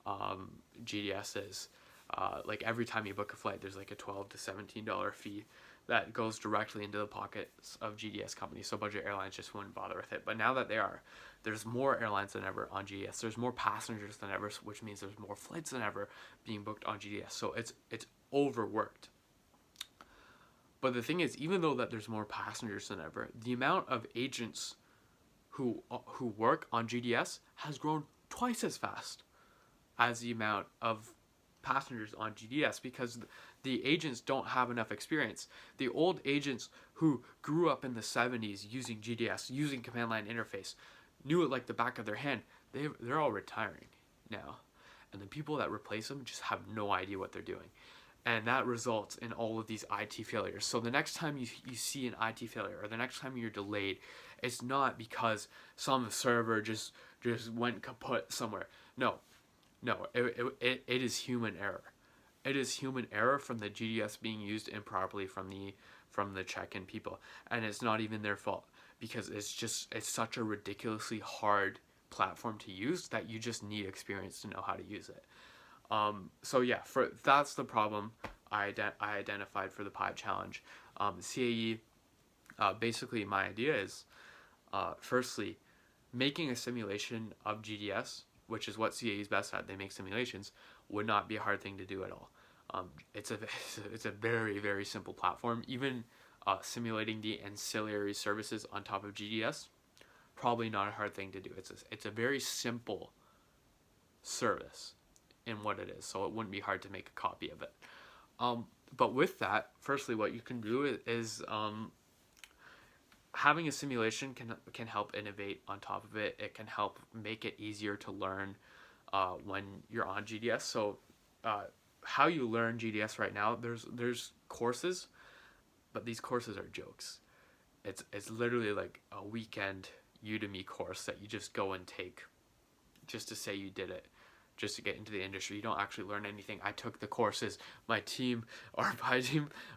GDS is. Like every time you book a flight, there's like a $12 to $17 fee that goes directly into the pockets of GDS companies. So budget airlines just wouldn't bother with it. But now that there's more airlines than ever on GDS. There's more passengers than ever, which means there's more flights than ever being booked on GDS. So it's overworked. But the thing is, even though that there's more passengers than ever, the amount of agents who work on GDS has grown twice as fast as the amount of passengers on GDS, because the agents don't have enough experience. The old agents who grew up in the 70s using GDS, using command line interface, knew it like the back of their hand. They're all retiring now. And the people that replace them just have no idea what they're doing. And that results in all of these IT failures. So the next time you see an IT failure, or the next time you're delayed, it's not because some server just went kaput somewhere. No, it is human error. It is human error from the GDS being used improperly from the check-in people, and it's not even their fault, because it's such a ridiculously hard platform to use that you just need experience to know how to use it. So yeah, that's the problem I identified for the Pi challenge. CAE, basically my idea is, firstly, making a simulation of GDS, which is what CAE is best at. They make simulations, would not be a hard thing to do at all. It's a very, very simple platform. Even simulating the ancillary services on top of GDS, probably not a hard thing to do. It's a very simple service in what it is, so it wouldn't be hard to make a copy of it. But with that, firstly, what you can do is having a simulation can help innovate on top of it. It can help make it easier to learn when you're on GDS. So how you learn GDS right now, there's courses, but these courses are jokes. It's literally like a weekend Udemy course that you just go and take just to say you did it, just to get into the industry. You don't actually learn anything. I took the courses. My team,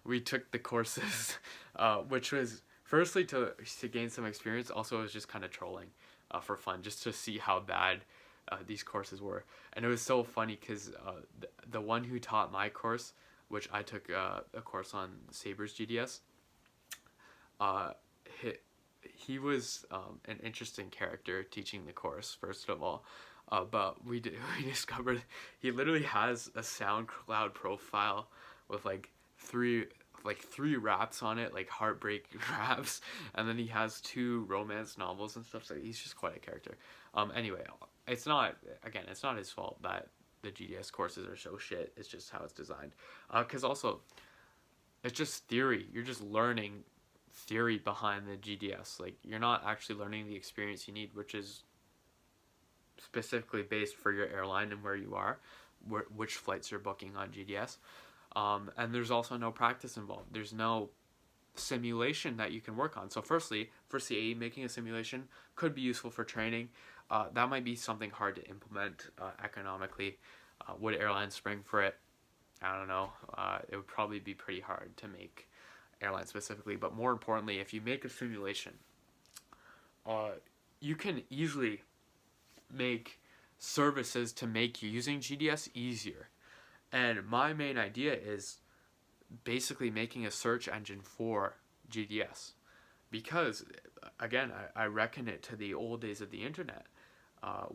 we took the courses, which was firstly to gain some experience. Also, it was just kind of trolling for fun, just to see how bad these courses were. And it was so funny because the one who taught my course, which I took a course on Sabre's GDS. Uh, he, he was an interesting character teaching the course, first of all. But we discovered he literally has a SoundCloud profile with three raps on it, like heartbreak raps, and then he has 2 romance novels and stuff. So he's just quite a character. Anyway, it's not his fault that the GDS courses are so shit. It's just how it's designed. Because also, it's just theory. You're just learning theory behind the GDS. Like, you're not actually learning the experience you need, which is specifically based for your airline and where you are, which flights you're booking on GDS. And there's also no practice involved. There's no simulation that you can work on. So firstly, for CAE, making a simulation could be useful for training. That might be something hard to implement economically. Would airlines spring for it? I don't know. It would probably be pretty hard to make airline specifically. But more importantly, if you make a simulation, you can easily make services to make using GDS easier. And my main idea is basically making a search engine for GDS. Because, again, I reckon it to the old days of the internet,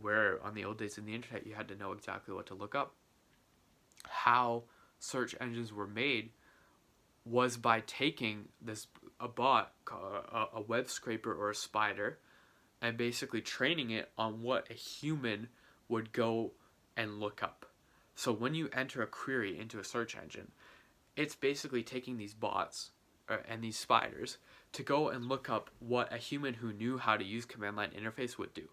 where on the old days of the internet you had to know exactly what to look up. How search engines were made was by taking a bot, a web scraper or a spider, and basically training it on what a human would go and look up. So when you enter a query into a search engine, it's basically taking these bots and these spiders to go and look up what a human who knew how to use command line interface would do.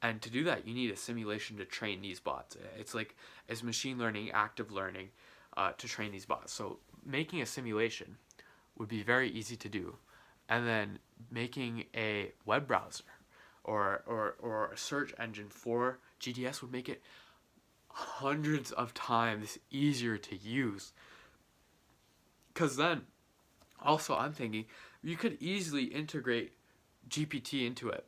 And to do that, you need a simulation to train these bots. It's machine learning, active learning, to train these bots. So making a simulation would be very easy to do. And then making a web browser or a search engine for GDS would make it hundreds of times easier to use. Because then, also I'm thinking, you could easily integrate GPT into it.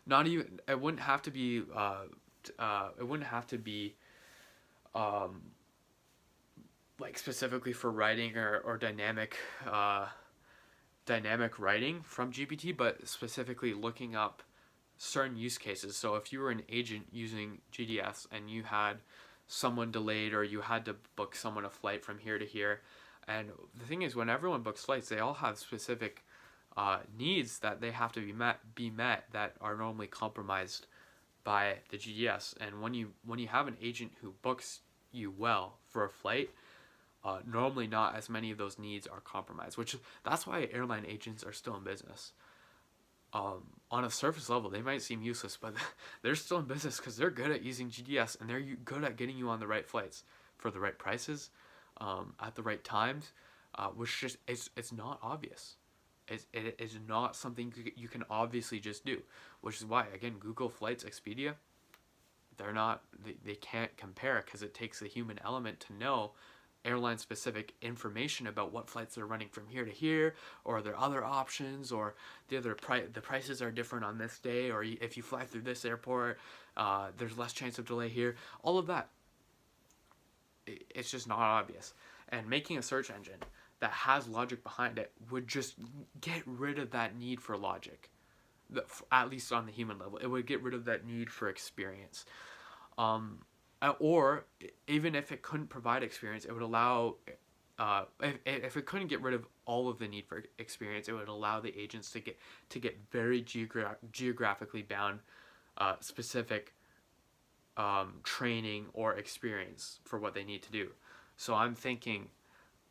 Not even, it wouldn't have to be, like specifically for writing or dynamic writing from GPT, but specifically looking up certain use cases. So if you were an agent using GDS and you had someone delayed, or you had to book someone a flight from here to here, and the thing is, when everyone books flights, they all have specific needs that they have to be met that are normally compromised by the GDS. And when you have an agent who books you well for a flight, normally not as many of those needs are compromised, that's why airline agents are still in business. On a surface level, they might seem useless, but they're still in business because they're good at using GDS, and they're good at getting you on the right flights for the right prices, at the right times, which just it's not obvious. It is not something you can obviously just do, which is why, again, Google Flights, Expedia, they can't compare, because it takes a human element to know airline specific information about what flights they're running from here to here, or their other options, or the prices are different on this day, or if you fly through this airport, there's less chance of delay here. All of that, it's just not obvious. And making a search engine that has logic behind it would just get rid of that need for logic, at least on the human level. It would get rid of that need for experience. Or even if it couldn't provide experience, it would allow, if it couldn't get rid of all of the need for experience, it would allow the agents to get very geographically bound, specific training or experience for what they need to do. So I'm thinking,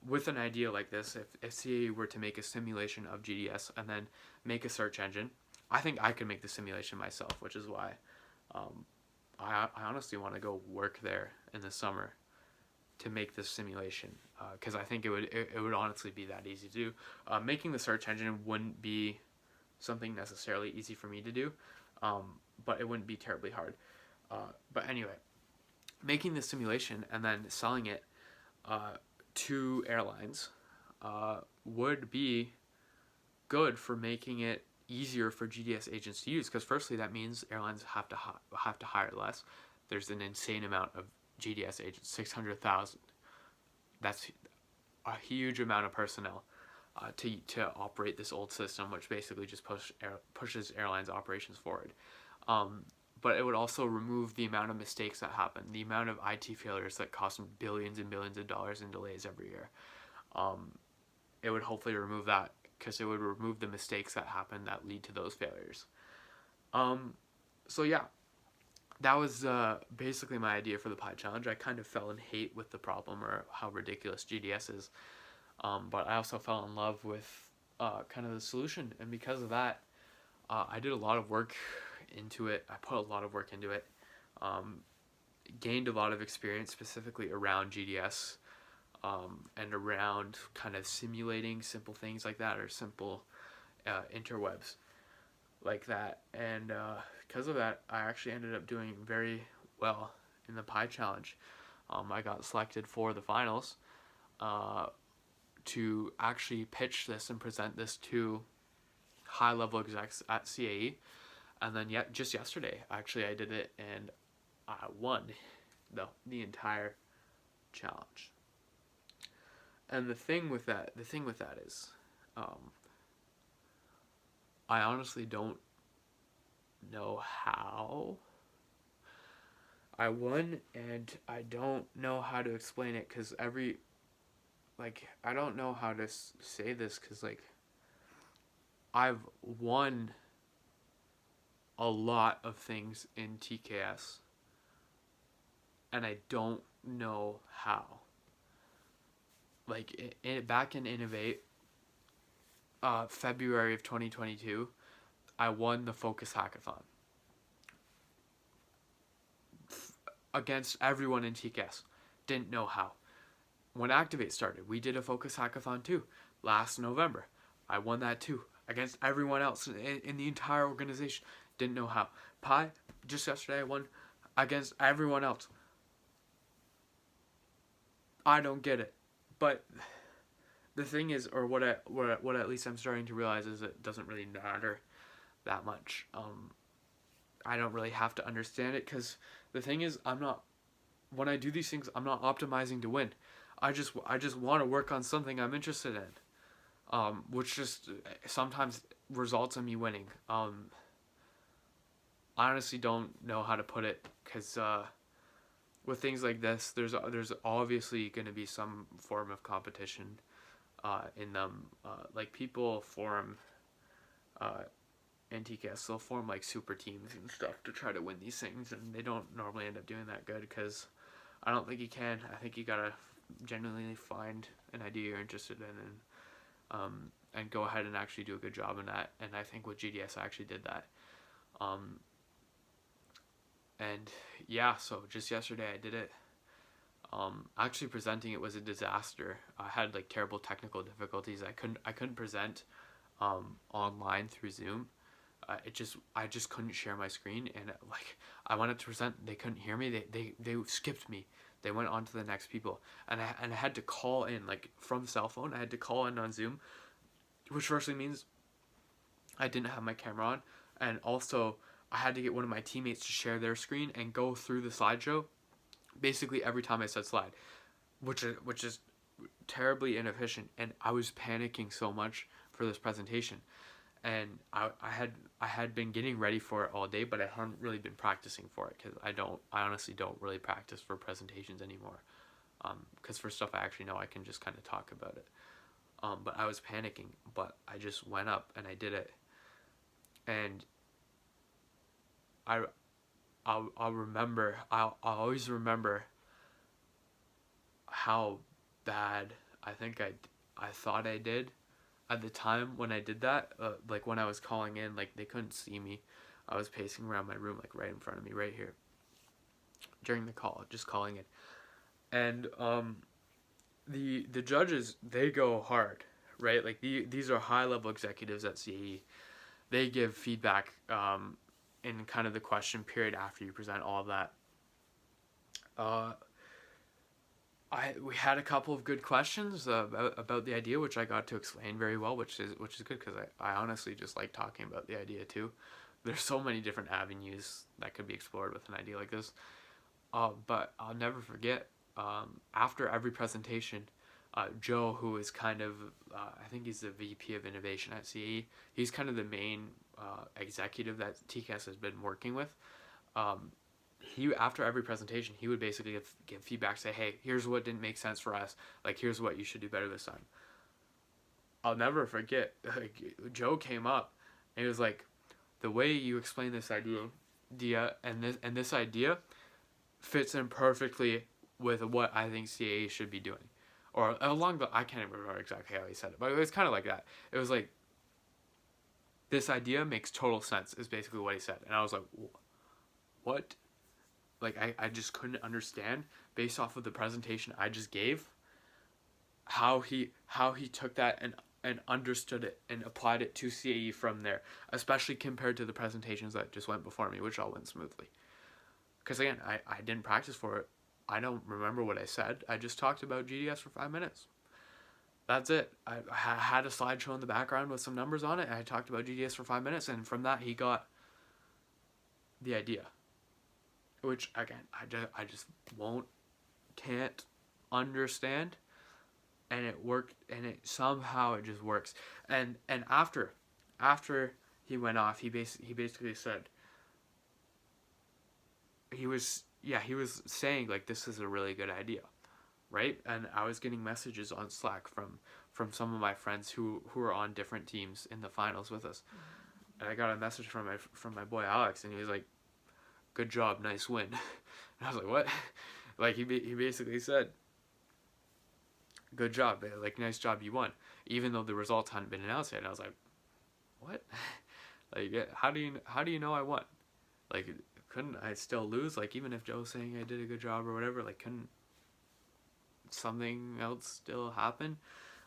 with an idea like this, if CAE were to make a simulation of GDS and then make a search engine, I think I could make the simulation myself, which is why I honestly want to go work there in the summer to make this simulation, because I think it would honestly be that easy to do. Making the search engine wouldn't be something necessarily easy for me to do, but it wouldn't be terribly hard. But anyway, making the simulation and then selling it to airlines would be good for making it easier for GDS agents to use, because firstly, that means airlines have to hire less. There's an insane amount of GDS agents, 600,000 that's a huge amount of personnel to operate this old system, which basically just pushes airlines operations forward. But it would also remove the amount of mistakes that happen, the amount of IT failures that cost them billions and billions of dollars in delays every year. It would hopefully remove that, because it would remove the mistakes that happen that lead to those failures. So yeah, that was basically my idea for the Pi Challenge. I kind of fell in hate with the problem, or how ridiculous GDS is, but I also fell in love with kind of the solution, and because of that, I did a lot of work into it. I put a lot of work into it, gained a lot of experience specifically around GDS, and around kind of simulating simple things like that, or simple interwebs like that. And because of that, I actually ended up doing very well in the Pi Challenge. I got selected for the finals to actually pitch this and present this to high-level execs at CAE. And then just yesterday, actually, I did it, and I won the entire challenge. And the thing with that is, I honestly don't know how I won, and I don't know how to explain it, because I don't know how to say this, because I've won a lot of things in TKS, and I don't know how. Back in Innovate, February of 2022, I won the Focus Hackathon against everyone in TKS. Didn't know how. When Activate started, we did a Focus Hackathon too, last November. I won that too, against everyone else in the entire organization. Didn't know how. Pi, just yesterday, I won against everyone else. I don't get it. But the thing is, or what at least I'm starting to realize, is it doesn't really matter that much. I don't really have to understand it, because the thing is, when I do these things, I'm not optimizing to win. I just want to work on something I'm interested in, which just sometimes results in me winning. I honestly don't know how to put it, because with things like this, there's obviously going to be some form of competition in them. People form NTCast, they'll form super teams and stuff to try to win these things, and they don't normally end up doing that good, because I don't think you can. I think you gotta genuinely find an idea you're interested in, and go ahead and actually do a good job in that. And I think with GDS, I actually did that. And yeah, so just yesterday I did it. Actually presenting it was a disaster. I had terrible technical difficulties. I couldn't present online through Zoom. I just couldn't share my screen, and I wanted to present, they couldn't hear me. They skipped me. They went on to the next people, and I had to call in from cell phone. I had to call in on Zoom, which firstly means I didn't have my camera on, and also I had to get one of my teammates to share their screen and go through the slideshow basically every time I said slide, which is terribly inefficient. And I was panicking so much for this presentation, and I had been getting ready for it all day, but I hadn't really been practicing for it, because I honestly don't really practice for presentations anymore, because for stuff I actually know, I can just kind of talk about it. But I was panicking, but I just went up and I did it, and I'll always remember how bad I thought I did at the time when I did that. When I was calling in, they couldn't see me. I was pacing around my room, right in front of me, right here, during the call, just calling in. And the judges, they go hard, right? These are high level executives at CAE. They give feedback in kind of the question period after you present all of that. We had a couple of good questions about the idea, which I got to explain very well, which is good, because I honestly just like talking about the idea too. There's so many different avenues that could be explored with an idea like this. But I'll never forget after every presentation, Joe, who is kind of, I think he's the VP of Innovation at CAE, he's kind of the main executive that TCAS has been working with. He, after every presentation, he would basically give feedback, say, hey, here's what didn't make sense for us, like here's what you should do better this time. I'll never forget, like, Joe came up and he was like, the way you explain this idea and this idea fits in perfectly with what I think CAE should be doing. Or along the, I can't remember exactly how he said it, but it was kind of like that. It was like, this idea makes total sense, is basically what he said. And I was like, what? Like, I just couldn't understand, based off of the presentation I just gave, how he took that and understood it and applied it to CAE from there, especially compared to the presentations that just went before me, which all went smoothly. Because again, I didn't practice for it. I don't remember what I said. I just talked about GDS for 5 minutes. That's it. I had a slideshow in the background with some numbers on it, and I talked about GDS for 5 minutes, and from that he got the idea. Which, again, I just can't understand. And it worked, and it somehow it just works. And after he went off, he basically said, he was saying, like, this is a really good idea, right? And I was getting messages on Slack from some of my friends who are on different teams in the finals with us, and I got a message from my boy Alex, and he was like, good job, nice win. And I was like, what? Like, he basically said, good job, like, nice job, you won, even though the results hadn't been announced yet. And I was like, what? Like, how do you know I won? Like, couldn't I still lose? Like, even if Joe's saying I did a good job or whatever, like, couldn't something else still happen?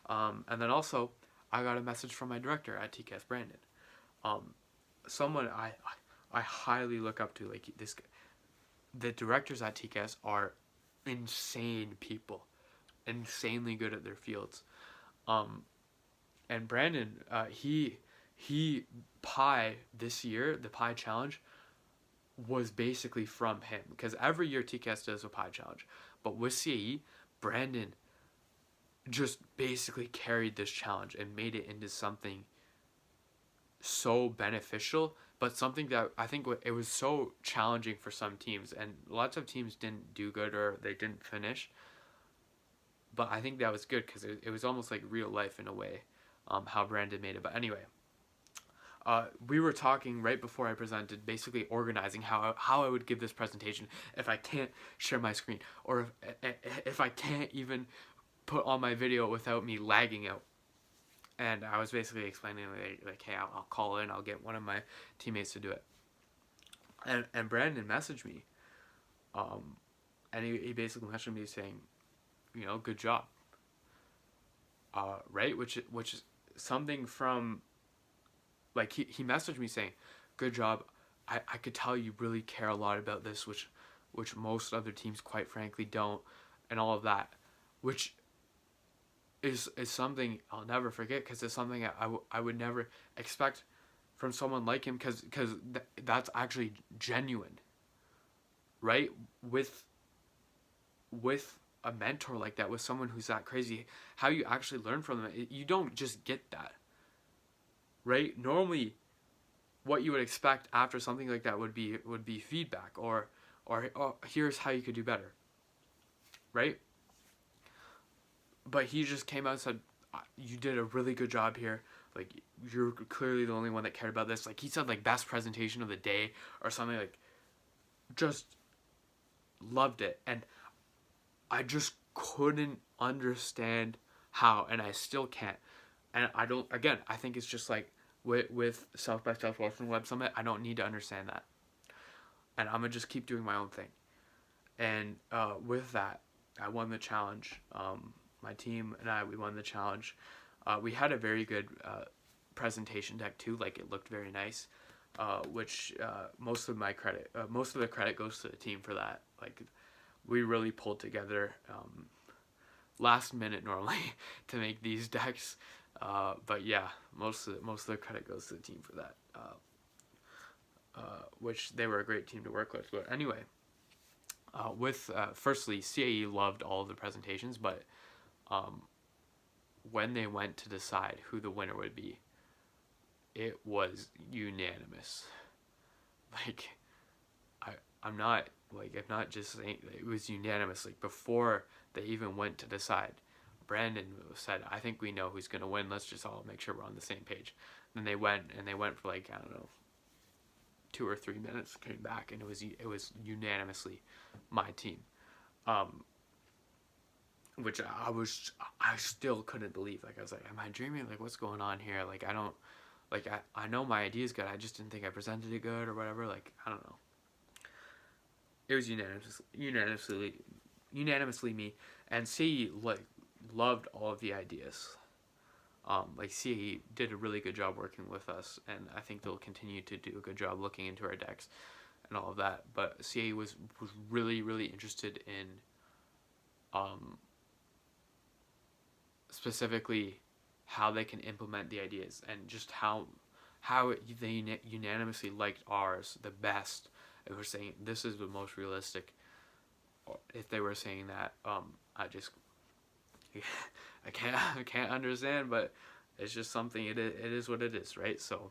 And then also, I got a message from my director at TCAS, Brandon. Someone I highly look up to. Like, this, the directors at TCAS are insane people, insanely good at their fields. And Brandon, he Pi this year, the Pi challenge was basically from him, because every year TCAS does a Pi challenge, but with CAE, Brandon just basically carried this challenge and made it into something so beneficial, but something that I think it was so challenging for some teams, and lots of teams didn't do good or they didn't finish. But I think that was good, because it was almost like real life in a way, how Brandon made it. But anyway, we were talking right before I presented, basically organizing how I would give this presentation if I can't share my screen, or if I can't even put on my video without me lagging out. And I was basically explaining, like, hey, I'll call in, I'll get one of my teammates to do it. And Brandon messaged me, and he basically messaged me saying, good job. Right, which is something from, like, he messaged me saying, good job. I could tell you really care a lot about this, which most other teams, quite frankly, don't, and all of that, which is something I'll never forget, because it's something I would never expect from someone like him, because that's actually genuine, right? With a mentor like that, with someone who's that crazy, how you actually learn from them, you don't just get that, right? Normally, what you would expect after something like that would be feedback, or here's how you could do better, right? But he just came out and said, you did a really good job here. Like, you're clearly the only one that cared about this. Like, he said, like, best presentation of the day or something. Like, just loved it. And I just couldn't understand how, and I still can't. And I don't, again, I think it's just like with South by Southwest and Web Summit, I don't need to understand that. And I'm going to just keep doing my own thing. And with that, I won the challenge. My team and I, we won the challenge. We had a very good presentation deck too. Like, it looked very nice, which most of the credit goes to the team for that. Like, we really pulled together last minute normally to make these decks. But yeah, most of the credit goes to the team for that. Which they were a great team to work with. But anyway, Firstly, CAE loved all of the presentations, but um, when they went to decide who the winner would be, it was unanimous. Like, I I'm not I'm not just saying it was unanimous. Like before they even went to decide, Brandon said, "I think we know who's gonna win. Let's just all make sure we're on the same page." Then they went for like I don't know 2 or 3 minutes, came back, and it was unanimously my team. Um, which I still couldn't believe. Like I was like, am I dreaming? Like what's going on here? Like I don't like I know my idea is good. I just didn't think I presented it good or whatever. Like I don't know. It was unanimously me, and C like loved all of the ideas. Like C did a really good job working with us, and I think they'll continue to do a good job looking into our decks and all of that. But CA was really interested in um, specifically how they can implement the ideas and just how they unanimously liked ours the best. If we're saying this is the most realistic, or if they were saying that, I just I can't understand, but it's just something. It is what it is, right? So,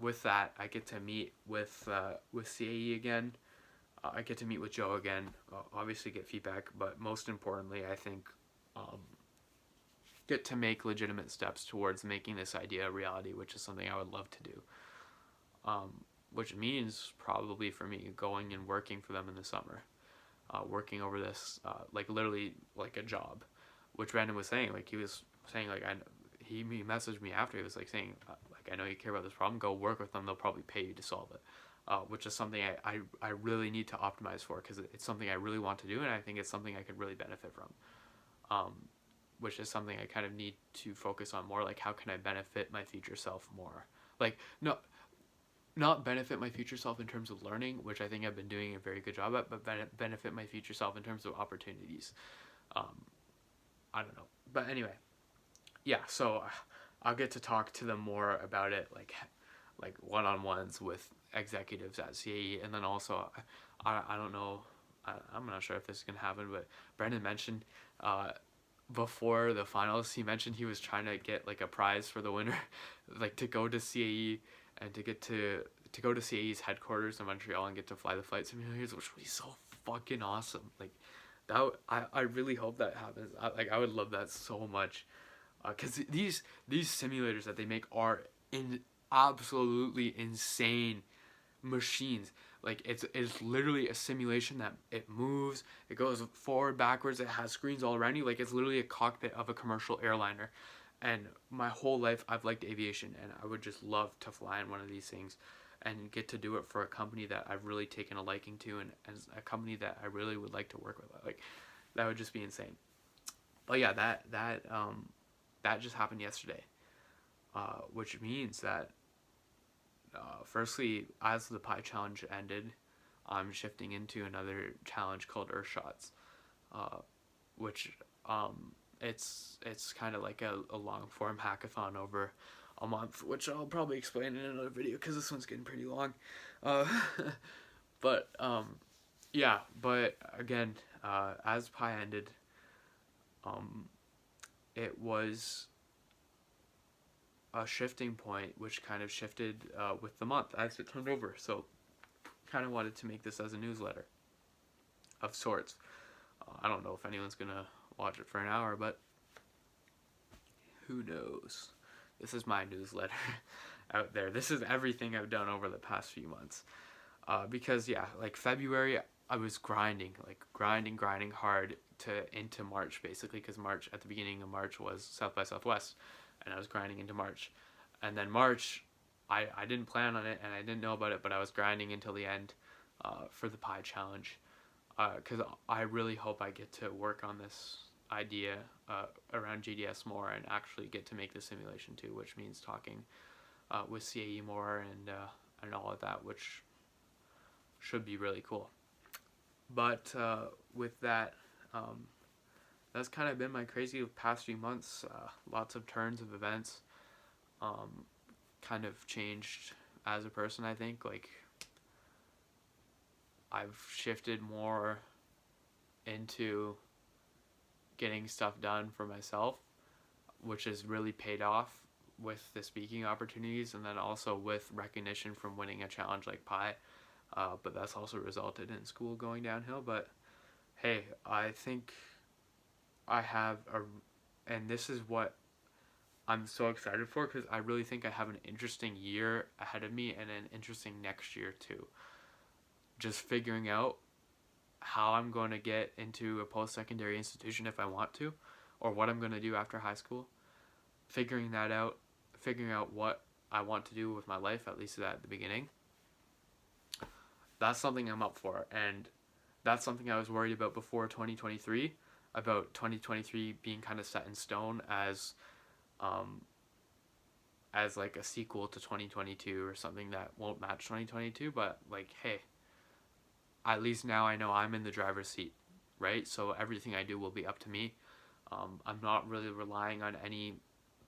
with that, I get to meet with CAE again. I get to meet with Joe again. Obviously, get feedback, but most importantly, I think um, get to make legitimate steps towards making this idea a reality, which is something I would love to do. Which means probably for me going and working for them in the summer, working over this like literally like a job, which Brandon was saying. Like he was saying like he messaged me after, he was like saying like I know you care about this problem, go work with them, they'll probably pay you to solve it. Which is something I really need to optimize for because it's something I really want to do and I think it's something I could really benefit from. Um, which is something I kind of need to focus on more. Like, how can I benefit my future self more? Like, no, not benefit my future self in terms of learning, which I think I've been doing a very good job at, but benefit my future self in terms of opportunities. Um, I don't know. But anyway, yeah, so I'll get to talk to them more about it, like one-on-ones with executives at CAE, and then also, I don't know, I'm not sure if this is going to happen, but Brendan mentioned before the finals, he mentioned he was trying to get like a prize for the winner, like to go to CAE and to go to CAE's headquarters in Montreal and get to fly the flight simulators, which would be so fucking awesome. Like I really hope that happens. I would love that so much, because these simulators that they make are in absolutely insane machines. Like it's literally a simulation that it moves, it goes forward, backwards, it has screens all around you. Like it's literally a cockpit of a commercial airliner. And my whole life I've liked aviation, and I would just love to fly in one of these things and get to do it for a company that I've really taken a liking to, and as a company that I really would like to work with. Like that would just be insane. But yeah, that just happened yesterday, which means that firstly, as the Pi Challenge ended, I'm shifting into another challenge called Earthshots, uh, which it's kind of like a long form hackathon over a month, which I'll probably explain in another video because this one's getting pretty long. Uh, but yeah, but again, as Pi ended, um, it was a shifting point, which kind of shifted with the month as it turned over. So, kind of wanted to make this as a newsletter of sorts. I don't know if anyone's gonna watch it for an hour, but who knows? This is my newsletter out there. This is everything I've done over the past few months. Because yeah, like February, I was grinding hard to into March basically, because March at the beginning of March was South by Southwest, and I was grinding into March, and then March, I didn't plan on it and I didn't know about it, but I was grinding until the end, for the Pi Challenge, because I really hope I get to work on this idea around GDS more and actually get to make the simulation too, which means talking with CAE more and all of that, which should be really cool. But with that, that's kind of been my crazy past few months. Lots of turns of events. Kind of changed as a person, I think. Like, I've shifted more into getting stuff done for myself, which has really paid off with the speaking opportunities, and then also with recognition from winning a challenge like Pi. But that's also resulted in school going downhill. But hey, I think I have and this is what I'm so excited for, because I really think I have an interesting year ahead of me and an interesting next year too. Just figuring out how I'm going to get into a post-secondary institution if I want to, or what I'm going to do after high school. Figuring that out, figuring out what I want to do with my life, at least at the beginning. That's something I'm up for, and that's something I was worried about before 2023, about 2023 being kind of set in stone as like a sequel to 2022 or something that won't match 2022. But like, hey, at least now I know I'm in the driver's seat, right? So everything I do will be up to me. I'm not really relying on any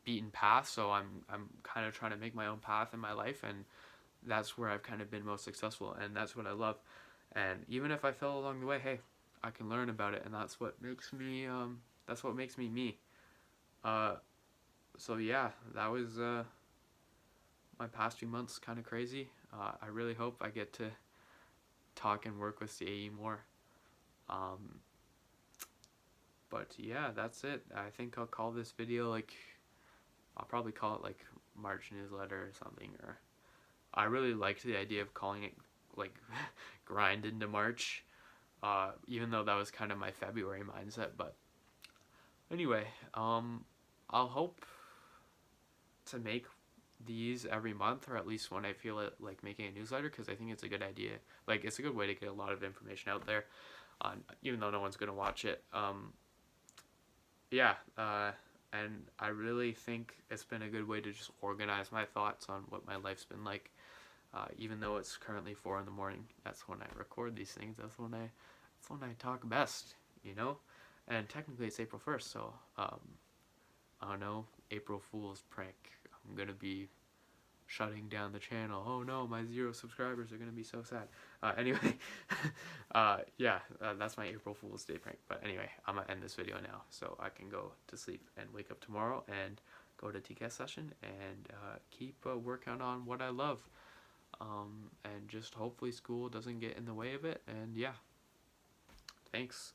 beaten path, so I'm kind of trying to make my own path in my life, and that's where I've kind of been most successful, and that's what I love. And even if I fail along the way, hey, I can learn about it, and that's what makes me me. Uh, so yeah, that was my past few months, kind of crazy. I really hope I get to talk and work with CAE more. Um, but yeah, that's it. I think I'll call this video like, I'll probably call it like March newsletter or something. Or I really liked the idea of calling it like grind into March, even though that was kind of my February mindset. But anyway, I'll hope to make these every month, or at least when I feel it like making a newsletter, because I think it's a good idea. Like, it's a good way to get a lot of information out there, even though no one's gonna watch it. Yeah, and I really think it's been a good way to just organize my thoughts on what my life's been like. Even though it's currently 4 in the morning, that's when I record these things. That's when I talk best, you know. And technically it's April 1st, so I don't know, April Fool's prank. I'm gonna be shutting down the channel. Oh no, my 0 subscribers are gonna be so sad. Anyway, yeah, that's my April Fool's Day prank. But anyway, I'm gonna end this video now so I can go to sleep and wake up tomorrow and go to TCAS session and keep working on what I love. And just hopefully school doesn't get in the way of it. And yeah, thanks.